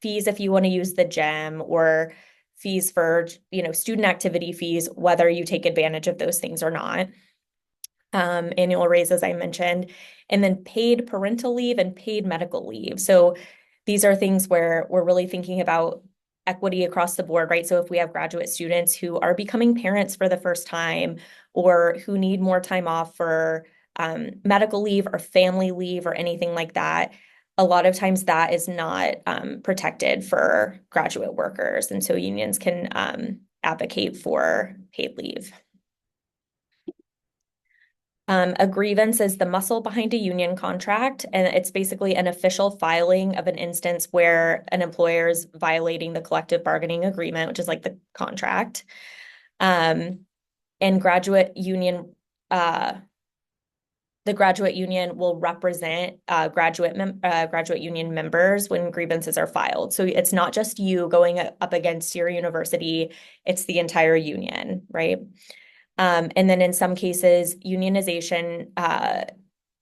fees if you want to use the gym, or fees for, student activity fees, whether you take advantage of those things or not. Annual raise, as I mentioned, and then paid parental leave and paid medical leave. So these are things where we're really thinking about equity across the board, right? So if we have graduate students who are becoming parents for the first time, or who need more time off for medical leave or family leave or anything like that, a lot of times that is not protected for graduate workers. And so unions can advocate for paid leave. A grievance is the muscle behind a union contract, and it's basically an official filing of an instance where an employer is violating the collective bargaining agreement, which is like the contract. And graduate union, the graduate union will represent graduate union members when grievances are filed. So it's not just you going up against your university, it's the entire union, right? And then in some cases, unionization,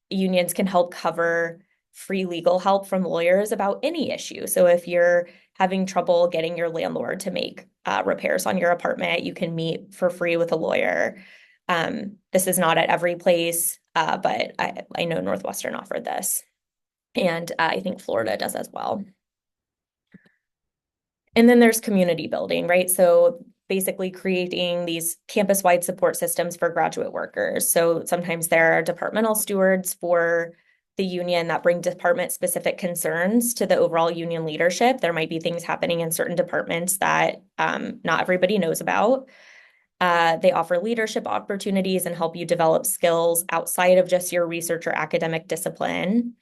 unions can help cover free legal help from lawyers about any issue. So if you're having trouble getting your landlord to make repairs on your apartment, you can meet for free with a lawyer. This is not at every place, but I know Northwestern offered this. And I think Florida does as well. And then there's community building, right? So basically creating these campus-wide support systems for graduate workers. So sometimes there are departmental stewards for the union that bring department-specific concerns to the overall union leadership. There might be things happening in certain departments that not everybody knows about. They offer leadership opportunities and help you develop skills outside of just your research or academic discipline.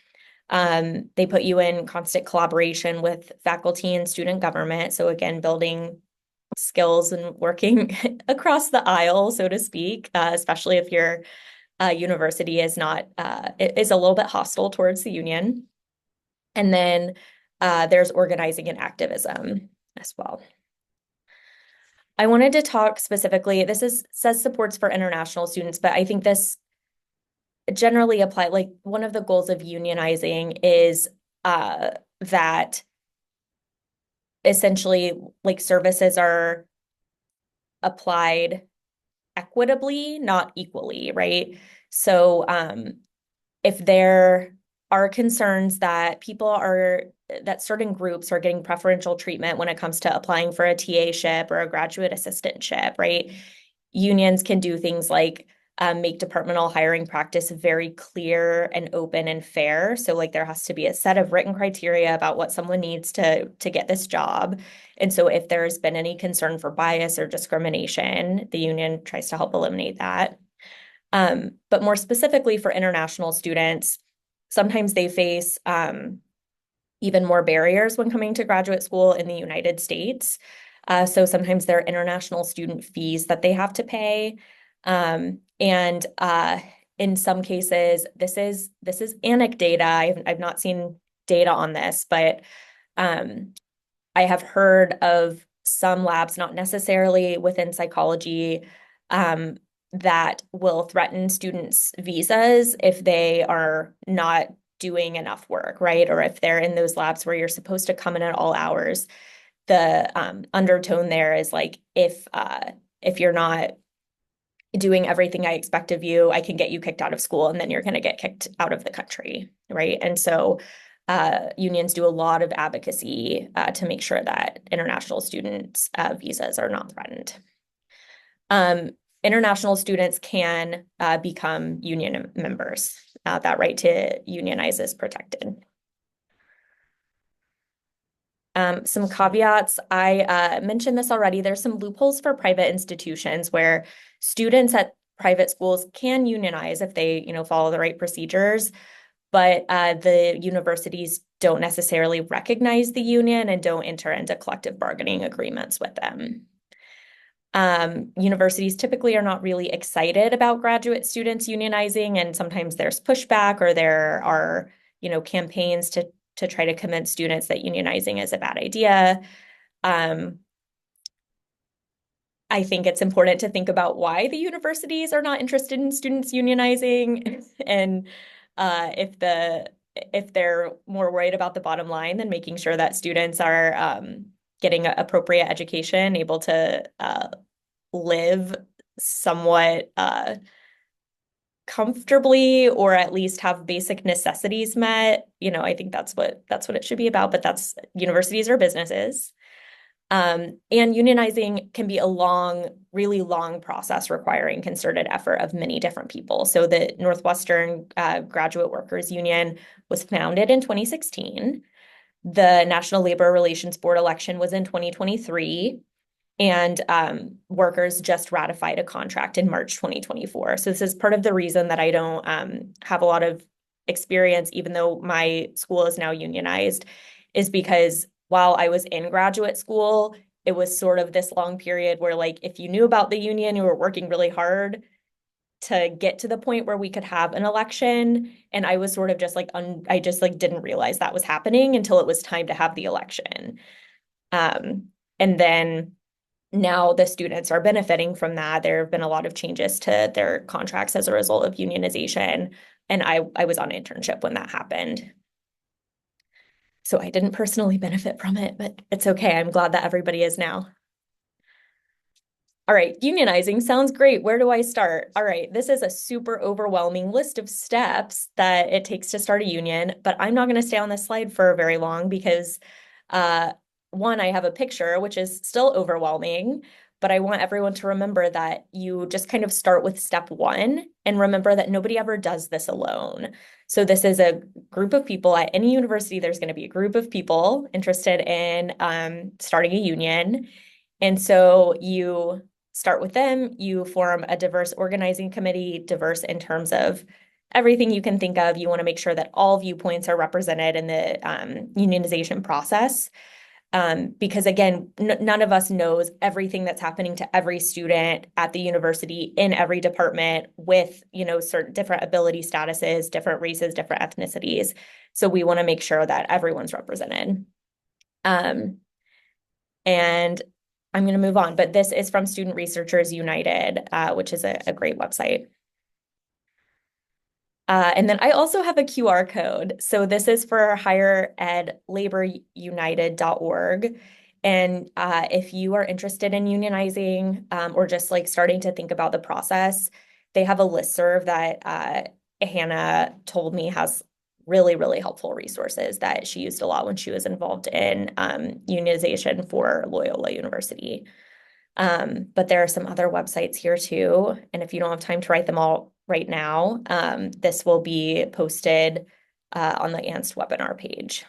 They put you in constant collaboration with faculty and student government. So again, building skills and working across the aisle, so to speak, especially if your university is not, is a little bit hostile towards the union. And then there's organizing and activism as well. I wanted to talk specifically, says supports for international students, but I think this generally apply, like one of the goals of unionizing is that essentially like services are applied equitably, not equally, right? So if there are concerns that that certain groups are getting preferential treatment when it comes to applying for a TA-ship or a graduate assistantship, right? Unions can do things like make departmental hiring practice very clear and open and fair. So like there has to be a set of written criteria about what someone needs to get this job. And so if there's been any concern for bias or discrimination, the union tries to help eliminate that. But more specifically for international students, sometimes they face even more barriers when coming to graduate school in the United States. So sometimes there are international student fees that they have to pay. And in some cases, this is anecdata. I've not seen data on this, but I have heard of some labs, not necessarily within psychology, that will threaten students' visas if they are not doing enough work, right? Or if they're in those labs where you're supposed to come in at all hours. The undertone there is like, if you're not doing everything I expect of you, I can get you kicked out of school, and then you're going to get kicked out of the country, right? And so unions do a lot of advocacy to make sure that international students' visas are not threatened. International students can become union members. That right to unionize is protected. Some caveats, I mentioned this already, there's some loopholes for private institutions where students at private schools can unionize if they, follow the right procedures, but the universities don't necessarily recognize the union and don't enter into collective bargaining agreements with them. Universities typically are not really excited about graduate students unionizing, and sometimes there's pushback or there are, campaigns to try to convince students that unionizing is a bad idea. I think it's important to think about why the universities are not interested in students unionizing, and if they're more worried about the bottom line than making sure that students are getting appropriate education, able to live somewhat comfortably, or at least have basic necessities met. I think that's what it should be about, but universities are businesses. And unionizing can be a really long process requiring concerted effort of many different people. So the Northwestern Graduate Workers Union was founded in 2016. The National Labor Relations Board election was in 2023. And workers just ratified a contract in March 2024. So this is part of the reason that I don't have a lot of experience, even though my school is now unionized, is because while I was in graduate school, it was sort of this long period where, like, if you knew about the union, you were working really hard to get to the point where we could have an election. And I was sort of just like, I just like didn't realize that was happening until it was time to have the election. And then now the students are benefiting from that. There have been a lot of changes to their contracts as a result of unionization. And I was on internship when that happened. So I didn't personally benefit from it, but it's okay. I'm glad that everybody is now. All right, unionizing sounds great. Where do I start? All right, this is a super overwhelming list of steps that it takes to start a union, but I'm not going to stay on this slide for very long because one, I have a picture, which is still overwhelming, but I want everyone to remember that you just kind of start with step one and remember that nobody ever does this alone. So this is a group of people at any university. There's going to be a group of people interested in starting a union. And so you start with them, you form a diverse organizing committee, diverse in terms of everything you can think of. You want to make sure that all viewpoints are represented in the unionization process. Because again, none of us knows everything that's happening to every student at the university in every department with, certain different ability statuses, different races, different ethnicities. So we want to make sure that everyone's represented. And I'm going to move on, but this is from Student Researchers United, which is a great website. And then I also have a QR code. So this is for higheredlaborunited.org. And if you are interested in unionizing or just like starting to think about the process, they have a listserv that Hannah told me has really, really helpful resources that she used a lot when she was involved in unionization for Loyola University. But there are some other websites here too. And if you don't have time to write them all right now, this will be posted on the ANST webinar page.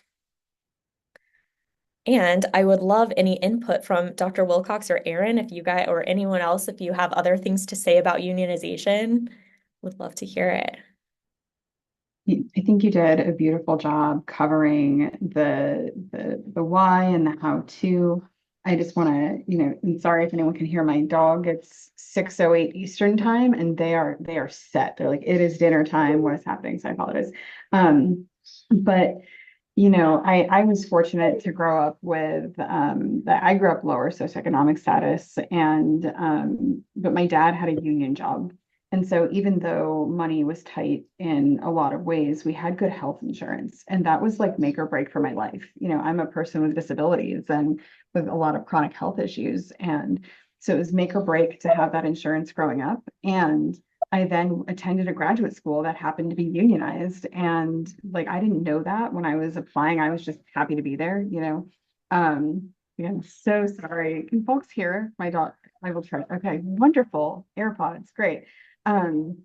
And I would love any input from Dr. Wilcox or Erin, if you guys or anyone else, if you have other things to say about unionization, would love to hear it. I think you did a beautiful job covering the why and the how to. I just want to, and sorry if anyone can hear my dog. It's 6:08 Eastern time, and they are set. They're like, it is dinner time. What is happening? So I apologize. But I was fortunate to grow up with that. I grew up lower socioeconomic status, and but my dad had a union job. And so even though money was tight in a lot of ways, we had good health insurance. And that was like make or break for my life. I'm a person with disabilities and with a lot of chronic health issues. And so it was make or break to have that insurance growing up. And I then attended a graduate school that happened to be unionized. And like, I didn't know that when I was applying. I was just happy to be there. Again, so sorry. Can folks hear my dog? I will try. Okay, wonderful. AirPods, great. Um,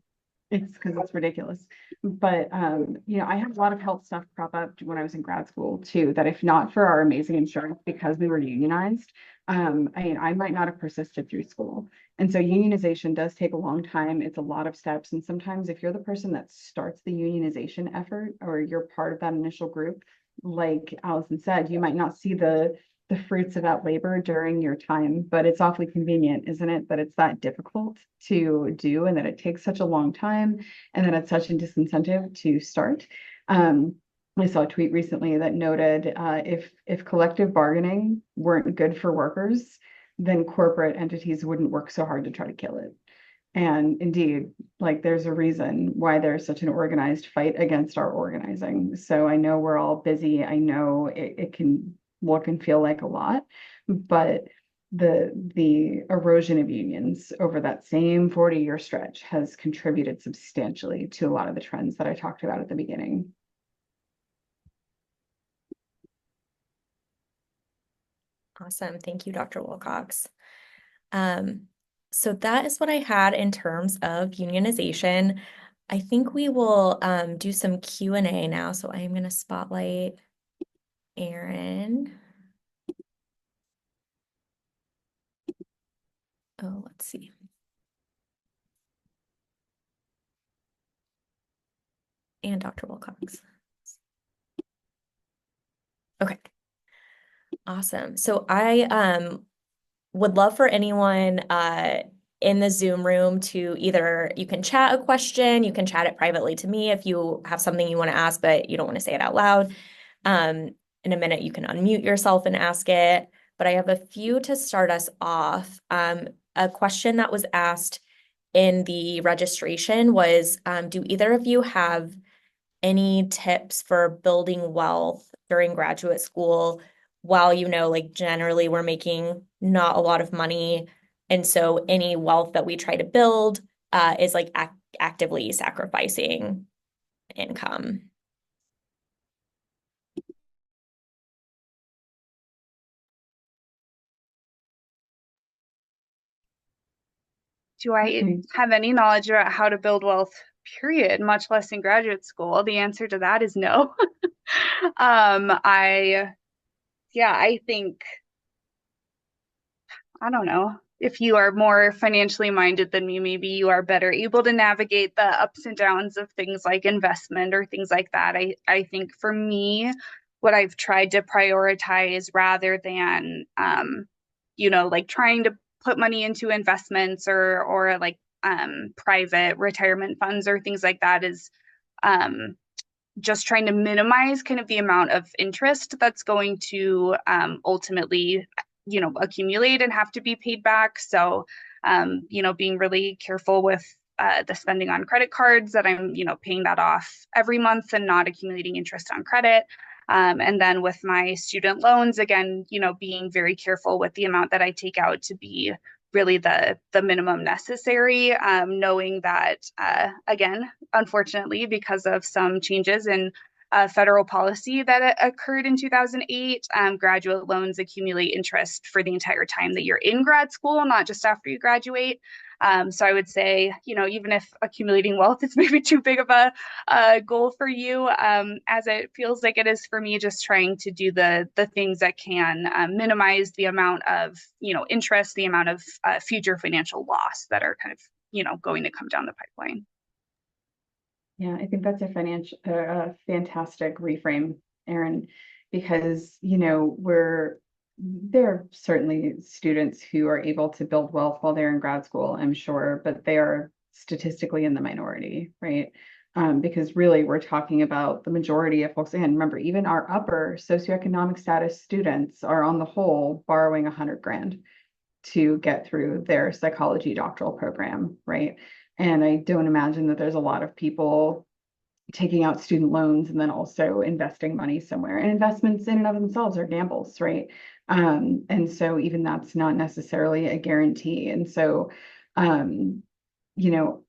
it's because it's ridiculous. But I had a lot of health stuff crop up when I was in grad school too, that if not for our amazing insurance because we were unionized, I might not have persisted through school. And so unionization does take a long time. It's a lot of steps. And sometimes if you're the person that starts the unionization effort or you're part of that initial group, like Allison said, you might not see the fruits of that labor during your time, but it's awfully convenient, isn't it? That it's that difficult to do and that it takes such a long time and that it's such a disincentive to start. I saw a tweet recently that noted if collective bargaining weren't good for workers, then corporate entities wouldn't work so hard to try to kill it. And indeed, like there's a reason why there's such an organized fight against our organizing. So I know we're all busy. I know it can look and feel like a lot, but the erosion of unions over that same 40-year stretch has contributed substantially to a lot of the trends that I talked about at the beginning. Awesome. Thank you, Dr. Wilcox. So that is what I had in terms of unionization. I think we will do some Q&A now. So I am going to spotlight Erin. Oh, let's see. And Dr. Wilcox. Okay. Awesome. So I would love for anyone in the Zoom room to either, you can chat a question, you can chat it privately to me if you have something you want to ask, but you don't want to say it out loud. In a minute, you can unmute yourself and ask it. But I have a few to start us off. A question that was asked in the registration was, do either of you have any tips for building wealth during graduate school while, like generally we're making not a lot of money. And so any wealth that we try to build is like actively sacrificing income. Do I have any knowledge about how to build wealth, period, much less in graduate school? The answer to that is no. I think, I don't know, if you are more financially minded than me, maybe you are better able to navigate the ups and downs of things like investment or things like that. I think for me, what I've tried to prioritize rather than, like trying to put money into investments or like private retirement funds or things like that is just trying to minimize kind of the amount of interest that's going to ultimately, accumulate and have to be paid back. So, being really careful with the spending on credit cards, that I'm, paying that off every month and not accumulating interest on credit. And then with my student loans, again, being very careful with the amount that I take out to be really the minimum necessary, knowing that, again, unfortunately, because of some changes in federal policy that occurred in 2008. Graduate loans accumulate interest for the entire time that you're in grad school, not just after you graduate. So I would say, even if accumulating wealth is maybe too big of a goal for you, as it feels like it is for me, just trying to do the things that can minimize the amount of, interest, the amount of future financial loss that are kind of, going to come down the pipeline. Yeah, I think that's a fantastic reframe, Erin, because, there are certainly students who are able to build wealth while they're in grad school, I'm sure, but they are statistically in the minority, right? Because really we're talking about the majority of folks. And remember, even our upper socioeconomic status students are on the whole borrowing 100 grand to get through their psychology doctoral program, right? And I don't imagine that there's a lot of people taking out student loans and then also investing money somewhere. And investments in and of themselves are gambles, right? And so even that's not necessarily a guarantee. And so, you know,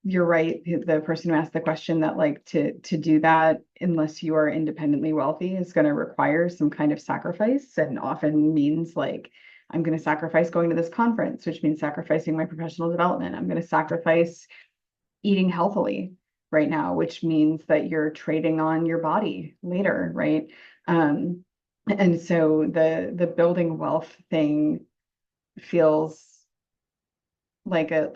you're right. The person who asked the question that like to do that, unless you are independently wealthy, is going to require some kind of sacrifice, and often means like, I'm going to sacrifice going to this conference, which means sacrificing my professional development. I'm going to sacrifice eating healthily right now, which means that you're trading on your body later, right? And so the building wealth thing feels like a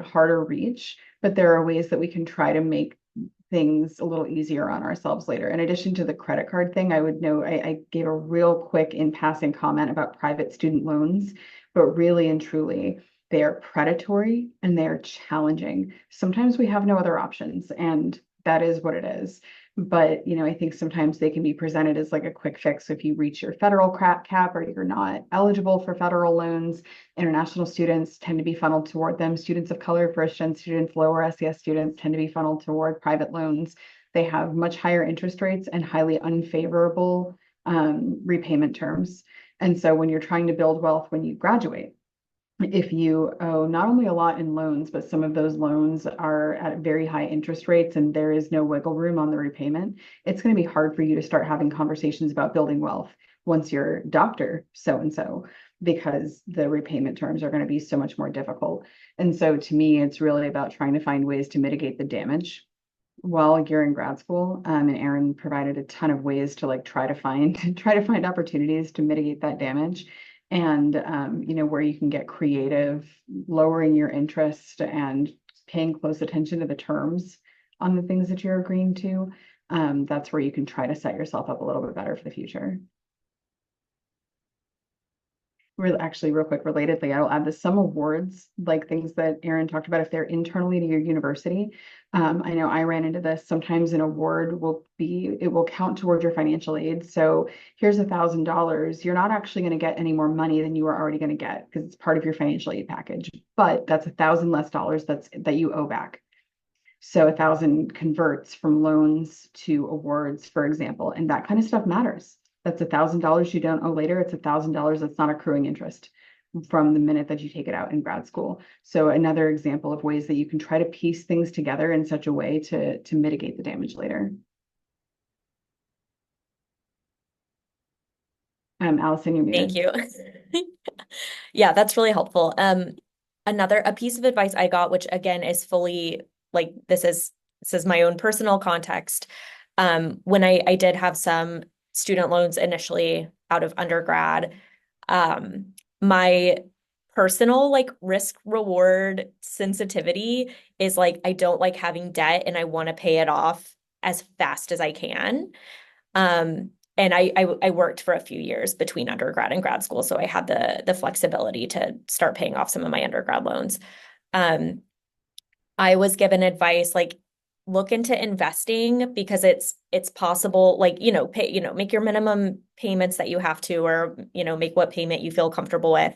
harder reach, but there are ways that we can try to make things a little easier on ourselves later. In addition to the credit card thing, I would note I gave a real quick in passing comment about private student loans, but really and truly, they are predatory and they are challenging. Sometimes we have no other options, and that is what it is. But, I think sometimes they can be presented as like a quick fix if you reach your federal cap or you're not eligible for federal loans. International students tend to be funneled toward them. Students of color, first-gen students, lower SES students tend to be funneled toward private loans. They have much higher interest rates and highly unfavorable repayment terms. And so when you're trying to build wealth when you graduate, if you owe not only a lot in loans, but some of those loans are at very high interest rates and there is no wiggle room on the repayment, it's going to be hard for you to start having conversations about building wealth once you're Dr. So-and-so, because the repayment terms are going to be so much more difficult. And so to me, it's really about trying to find ways to mitigate the damage while you're in grad school. And Erin provided a ton of ways to like try to find opportunities to mitigate that damage. And where you can get creative, lowering your interest and paying close attention to the terms on the things that you're agreeing to. That's where you can try to set yourself up a little bit better for the future. Actually, real quick, relatedly, I'll add this, some awards, like things that Erin talked about, if they're internally to your university. I know I ran into this. Sometimes an award it will count towards your financial aid. So here's $1,000. You're not actually going to get any more money than you are already going to get because it's part of your financial aid package. But that's $1,000 less dollars that you owe back. So 1,000 converts from loans to awards, for example, and that kind of stuff matters. That's $1,000 you don't owe later. It's $1,000 that's not accruing interest from the minute that you take it out in grad school. So another example of ways that you can try to piece things together in such a way to mitigate the damage later. Allison, you're muted. Thank you. Yeah, that's really helpful. A piece of advice I got, which again is fully like this is my own personal context. When I did have some student loans initially out of undergrad, my personal like risk reward sensitivity is like I don't like having debt and I want to pay it off as fast as I can. And I worked for a few years between undergrad and grad school, so I had the flexibility to start paying off some of my undergrad loans. I was given advice like look into investing because it's possible, like, make your minimum payments that you have to, or, make what payment you feel comfortable with,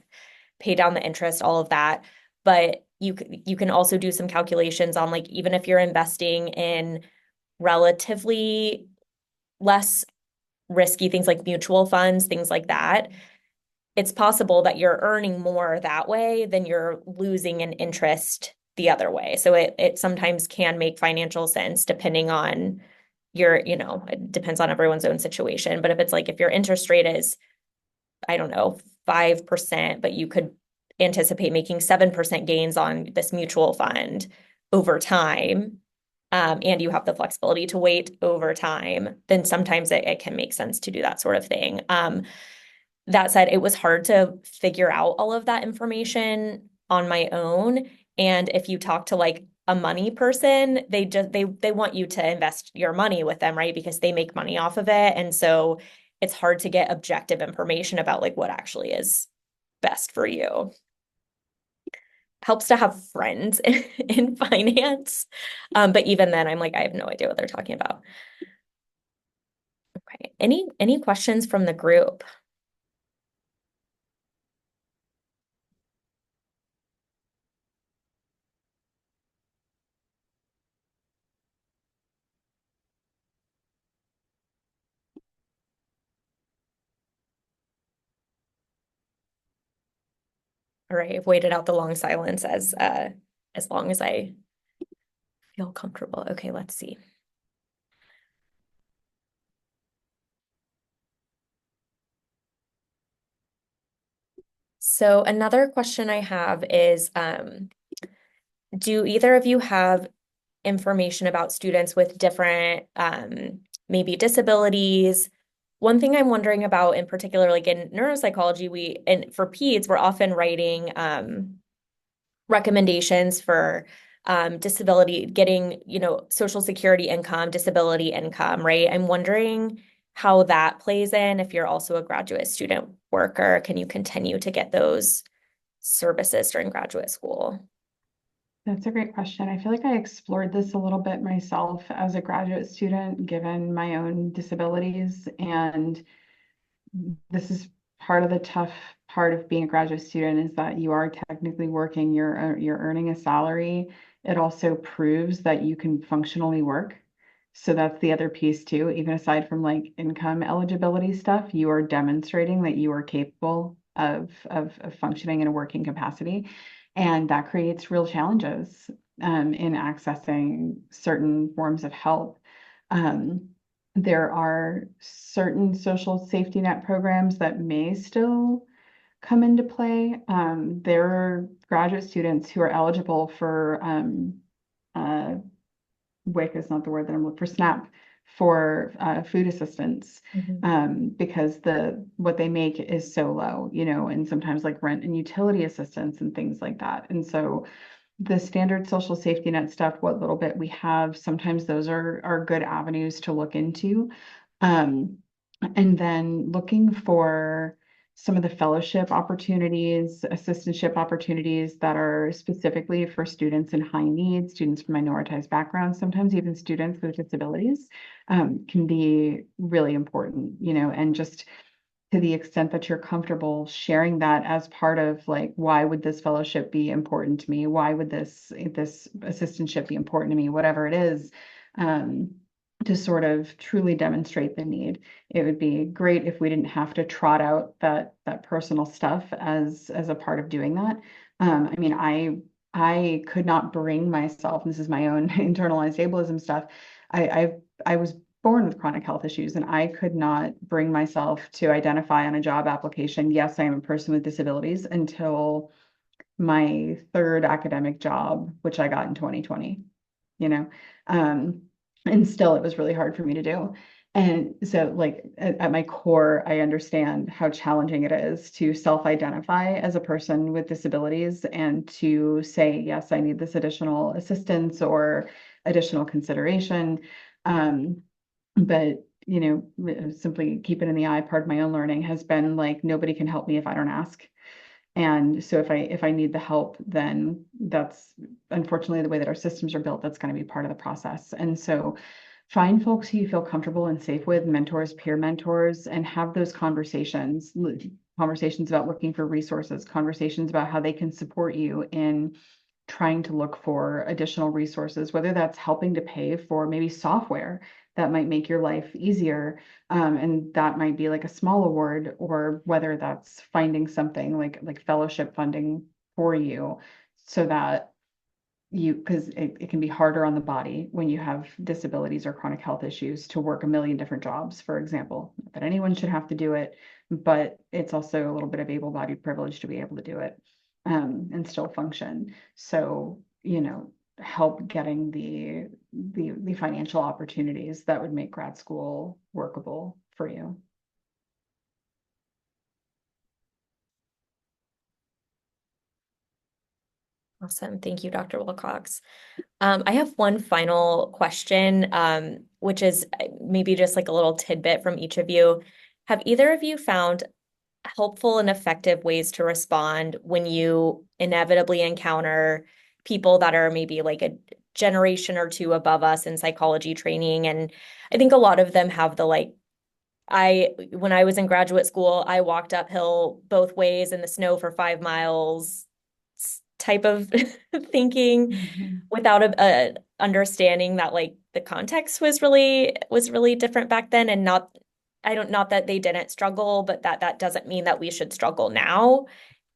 pay down the interest, all of that. But you can also do some calculations on like, even if you're investing in relatively less risky things like mutual funds, things like that, it's possible that you're earning more that way than you're losing in interest the other way. So it sometimes can make financial sense depending on it depends on everyone's own situation. But if it's like if your interest rate is, I don't know, 5%, but you could anticipate making 7% gains on this mutual fund over time, and you have the flexibility to wait over time, then sometimes it can make sense to do that sort of thing. That said, it was hard to figure out all of that information on my own. And if you talk to like a money person, they want you to invest your money with them, right? Because they make money off of it. And so it's hard to get objective information about like what actually is best for you. Helps to have friends in finance. But even then I'm like, I have no idea what they're talking about. Okay. Any questions from the group? All right, I've waited out the long silence as long as I feel comfortable. Okay, let's see. So another question I have is, do either of you have information about students with different maybe disabilities? One thing I'm wondering about in particular, like in neuropsychology, and for peds, we're often writing recommendations for disability, getting, Social Security income, disability income, right? I'm wondering how that plays in if you're also a graduate student worker. Can you continue to get those services during graduate school? That's a great question. I feel like I explored this a little bit myself as a graduate student, given my own disabilities. And this is part of the tough part of being a graduate student is that you are technically working, you're earning a salary. It also proves that you can functionally work. So that's the other piece too. Even aside from like income eligibility stuff, you are demonstrating that you are capable of functioning in a working capacity. And that creates real challenges in accessing certain forms of help. Um, there are certain social safety net programs that may still come into play. There are graduate students who are eligible for uh, WIC is not the word that I'm looking for, SNAP for food assistance because what they make is so low, and sometimes like rent and utility assistance and things like that. And so the standard social safety net stuff, what little bit we have, sometimes those are good avenues to look into. And then looking for some of the fellowship opportunities, assistantship opportunities that are specifically for students in high need, students from minoritized backgrounds, sometimes even students with disabilities, can be really important, and just to the extent that you're comfortable sharing that as part of like, why would this fellowship be important to me? Why would this assistantship be important to me? Whatever it is, to sort of truly demonstrate the need. It would be great if we didn't have to trot out that personal stuff as a part of doing that. I mean, I could not bring myself, and this is my own internalized ableism stuff. I was born with chronic health issues, and I could not bring myself to identify on a job application, yes, I am a person with disabilities, until my third academic job, which I got in 2020, you know. And still it was really hard for me to do. And so like at my core, I understand how challenging it is to self-identify as a person with disabilities and to say, yes, I need this additional assistance or additional consideration. But simply keep it in the eye. Part of my own learning has been like, nobody can help me if I don't ask. And so if I need the help, then that's unfortunately the way that our systems are built, that's going to be part of the process. And so find folks who you feel comfortable and safe with, mentors, peer mentors, and have those conversations about looking for resources, conversations about how they can support you in trying to look for additional resources, whether that's helping to pay for maybe software that might make your life easier. And that might be like a small award, or whether that's finding something like fellowship funding for you so that because it can be harder on the body when you have disabilities or chronic health issues to work a million different jobs, for example. Not that anyone should have to do it, but it's also a little bit of able-bodied privilege to be able to do it and still function. So, help getting the financial opportunities that would make grad school workable for you. Awesome. Thank you, Dr. Wilcox. I have one final question, which is maybe just like a little tidbit from each of you. Have either of you found helpful and effective ways to respond when you inevitably encounter people that are maybe like a generation or two above us in psychology training? And I think a lot of them have the when I was in graduate school, I walked uphill both ways in the snow for 5 miles type of thinking without a understanding that like the context was really different back then, and not that they didn't struggle, but that doesn't mean that we should struggle now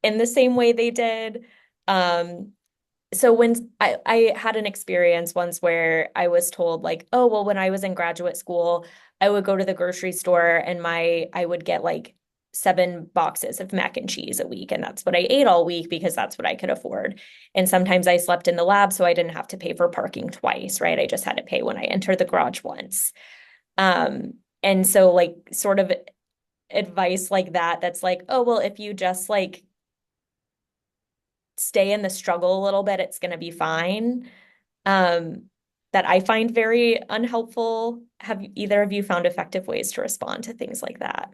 in the same way they did. So when I had an experience once where I was told like, oh, well, when I was in graduate school, I would go to the grocery store and I would get like 7 boxes of mac and cheese a week. And that's what I ate all week because that's what I could afford. And sometimes I slept in the lab, so I didn't have to pay for parking twice, right? I just had to pay when I entered the garage once. And so like sort of advice like that's like, oh, well, if you just like stay in the struggle a little bit, it's going to be fine. That I find very unhelpful. Have either of you found effective ways to respond to things like that?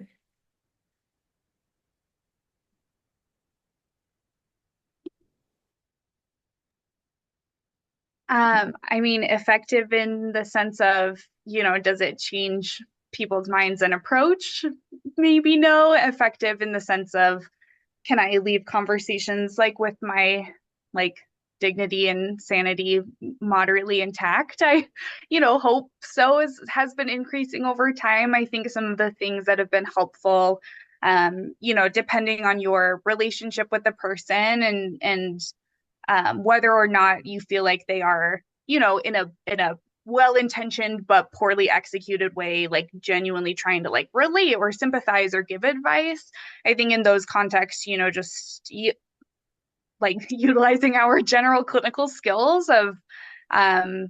I mean, effective in the sense of, does it change people's minds and approach? Maybe no. Effective in the sense of, can I leave conversations like with my like dignity and sanity moderately intact? I, hope so. Has been increasing over time. I think some of the things that have been helpful, depending on your relationship with the person and whether or not you feel like they are, in a well-intentioned but poorly executed way, like genuinely trying to like relate or sympathize or give advice. I think in those contexts, just like utilizing our general clinical skills of, of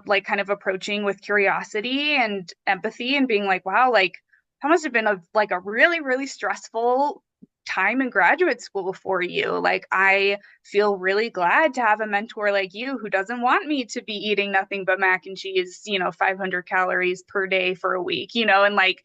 like kind of approaching with curiosity and empathy and being like, wow, like that must have been a really, really stressful time in graduate school for you. Like, I feel really glad to have a mentor like you who doesn't want me to be eating nothing but mac and cheese, 500 calories per day for a week, and like,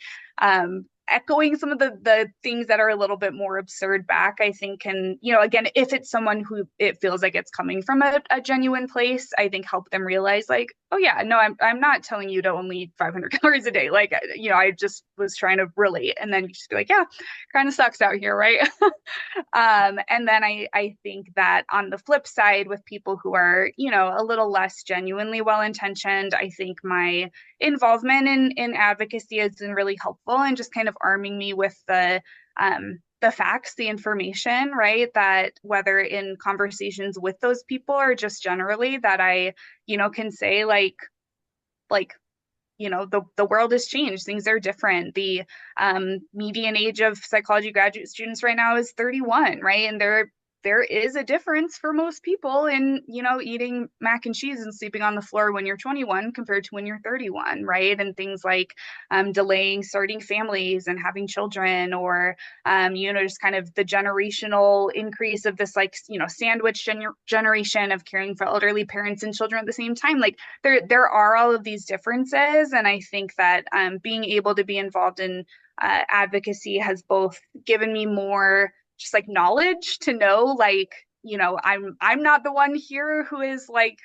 echoing some of the things that are a little bit more absurd back, I think can, again, if it's someone who it feels like it's coming from a genuine place, I think help them realize like, oh yeah, no, I'm not telling you to only eat 500 calories a day. Like, I just was trying to relate. And then you just be like, yeah, kind of sucks out here, right? And then I think that on the flip side, with people who are, a little less genuinely well-intentioned, I think my involvement in advocacy has been really helpful and just kind of arming me with the facts, the information, right? That whether in conversations with those people or just generally that I, can say like, the world has changed. Things are different. The median age of psychology graduate students right now is 31, right? And there is a difference for most people in, eating mac and cheese and sleeping on the floor when you're 21 compared to when you're 31, right? And things like delaying starting families and having children, or, just kind of the generational increase of this, like, sandwich generation of caring for elderly parents and children at the same time. Like, there are all of these differences. And I think that being able to be involved in advocacy has both given me more just like knowledge to know, like, I'm not the one here who is like,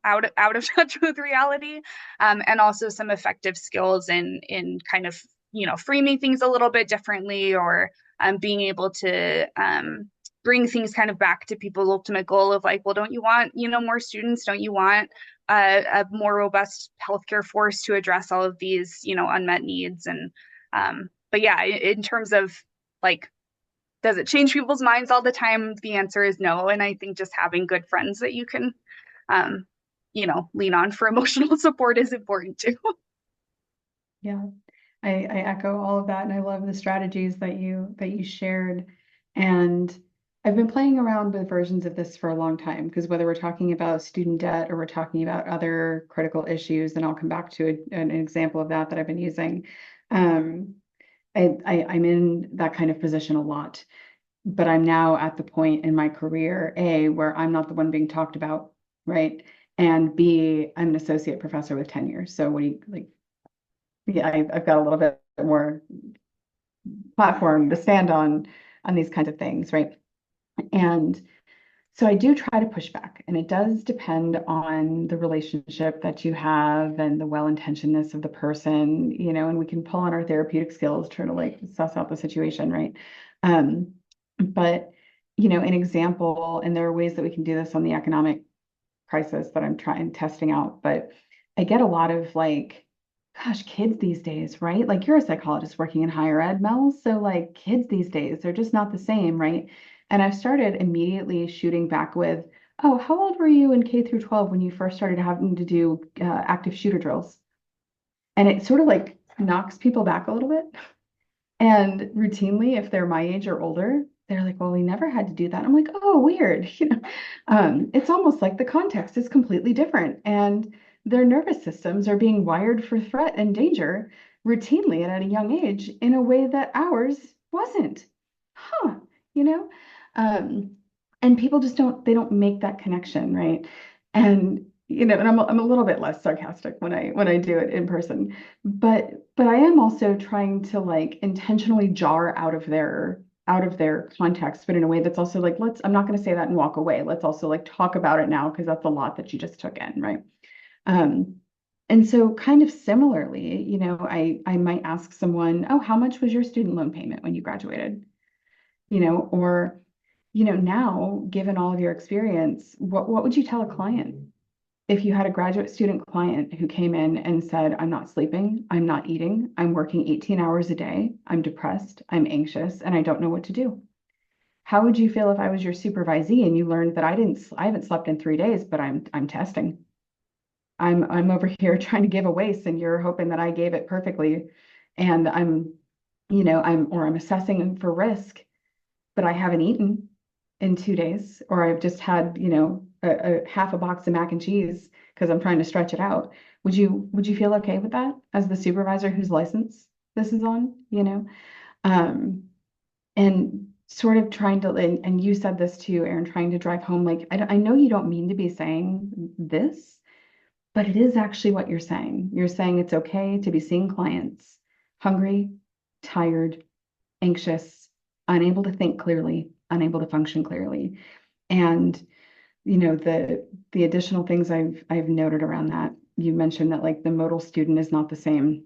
out of touch with reality, and also some effective skills in kind of, framing things a little bit differently, or being able to bring things kind of back to people's ultimate goal of like, well, don't you want, more students? Don't you want a more robust healthcare force to address all of these, unmet needs? And but yeah, in terms of like does it change people's minds all the time? The answer is no. And I think just having good friends that you can, um, lean on for emotional support is important too. Yeah, I echo all of that, and I love the strategies that you shared. And I've been playing around with versions of this for a long time, because whether we're talking about student debt or we're talking about other critical issues, and I'll come back to an example of that I've been using. Um, I'm in that kind of position a lot, but I'm now at the point in my career, A, where I'm not the one being talked about, right? And B, I'm an associate professor with tenure. So what do you like? Yeah, I've got a little bit more platform to stand on these kinds of things, right? And so I do try to push back, and it does depend on the relationship that you have and the well-intentionedness of the person, and we can pull on our therapeutic skills, try to like suss out the situation, right? Um, but an example, and there are ways that we can do this on the economic crisis that I'm trying testing out, but I get a lot of like, gosh, kids these days, right? Like you're a psychologist working in higher ed, Mel. So like kids these days, they're just not the same, right? And I've started immediately shooting back with, oh, how old were you in K through 12 when you first started having to do active shooter drills? And it sort of like knocks people back a little bit. And routinely, if they're my age or older, they're like, well, we never had to do that. I'm like, oh, weird. It's almost like the context is completely different. And their nervous systems are being wired for threat and danger routinely and at a young age in a way that ours wasn't. Huh, you know? Um, and people just they don't make that connection, right? And and I'm a little bit less sarcastic when I do it in person, but I am also trying to like intentionally jar out of their context, but in a way that's also like, I'm not going to say that and walk away. Let's also like talk about it now, because that's a lot that you just took in, right? Um, and so kind of similarly, I might ask someone, oh, how much was your student loan payment when you graduated? Or, now, given all of your experience, what would you tell a client? If you had a graduate student client who came in and said, I'm not sleeping, I'm not eating, I'm working 18 hours a day, I'm depressed, I'm anxious, and I don't know what to do. How would you feel if I was your supervisee and you learned that I haven't slept in 3 days, but I'm testing. I'm over here trying to give a waste and you're hoping that I gave it perfectly. And I'm assessing for risk, but I haven't eaten in 2 days, or I've just had, a half a box of mac and cheese because I'm trying to stretch it out. Would you feel okay with that as the supervisor whose license this is on? Um, and sort of trying to, and you said this too, Erin, trying to drive home, like, I know you don't mean to be saying this, but it is actually what you're saying. You're saying it's okay to be seeing clients hungry, tired, anxious, unable to think clearly, unable to function clearly. And the additional things I've noted around that, you mentioned that like the modal student is not the same.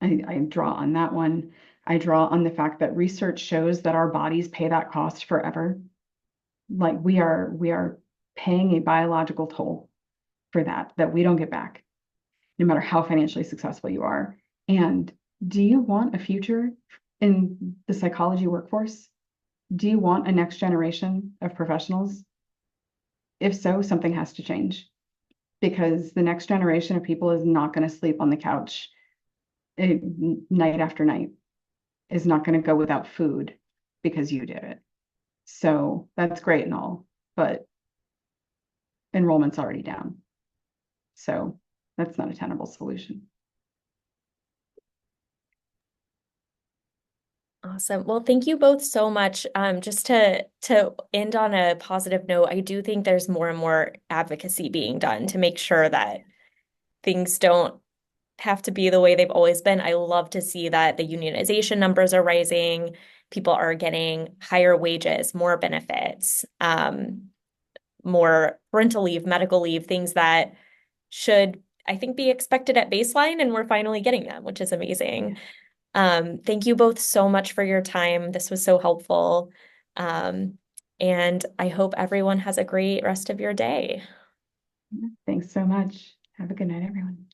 I draw on that one. I draw on the fact that research shows that our bodies pay that cost forever. Like we are paying a biological toll for that we don't get back, no matter how financially successful you are. And do you want a future in the psychology workforce? Do you want a next generation of professionals? If so, something has to change, because the next generation of people is not going to sleep on the couch night after night, is not going to go without food because you did it. So that's great and all, but enrollment's already down. So that's not a tenable solution. Awesome. Well, thank you both so much. Just to end on a positive note, I do think there's more and more advocacy being done to make sure that things don't have to be the way they've always been. I love to see that the unionization numbers are rising. People are getting higher wages, more benefits, more parental leave, medical leave, things that should, I think, be expected at baseline, and we're finally getting them, which is amazing. Thank you both so much for your time. This was so helpful. Um, and I hope everyone has a great rest of your day. Thanks so much. Have a good night, everyone.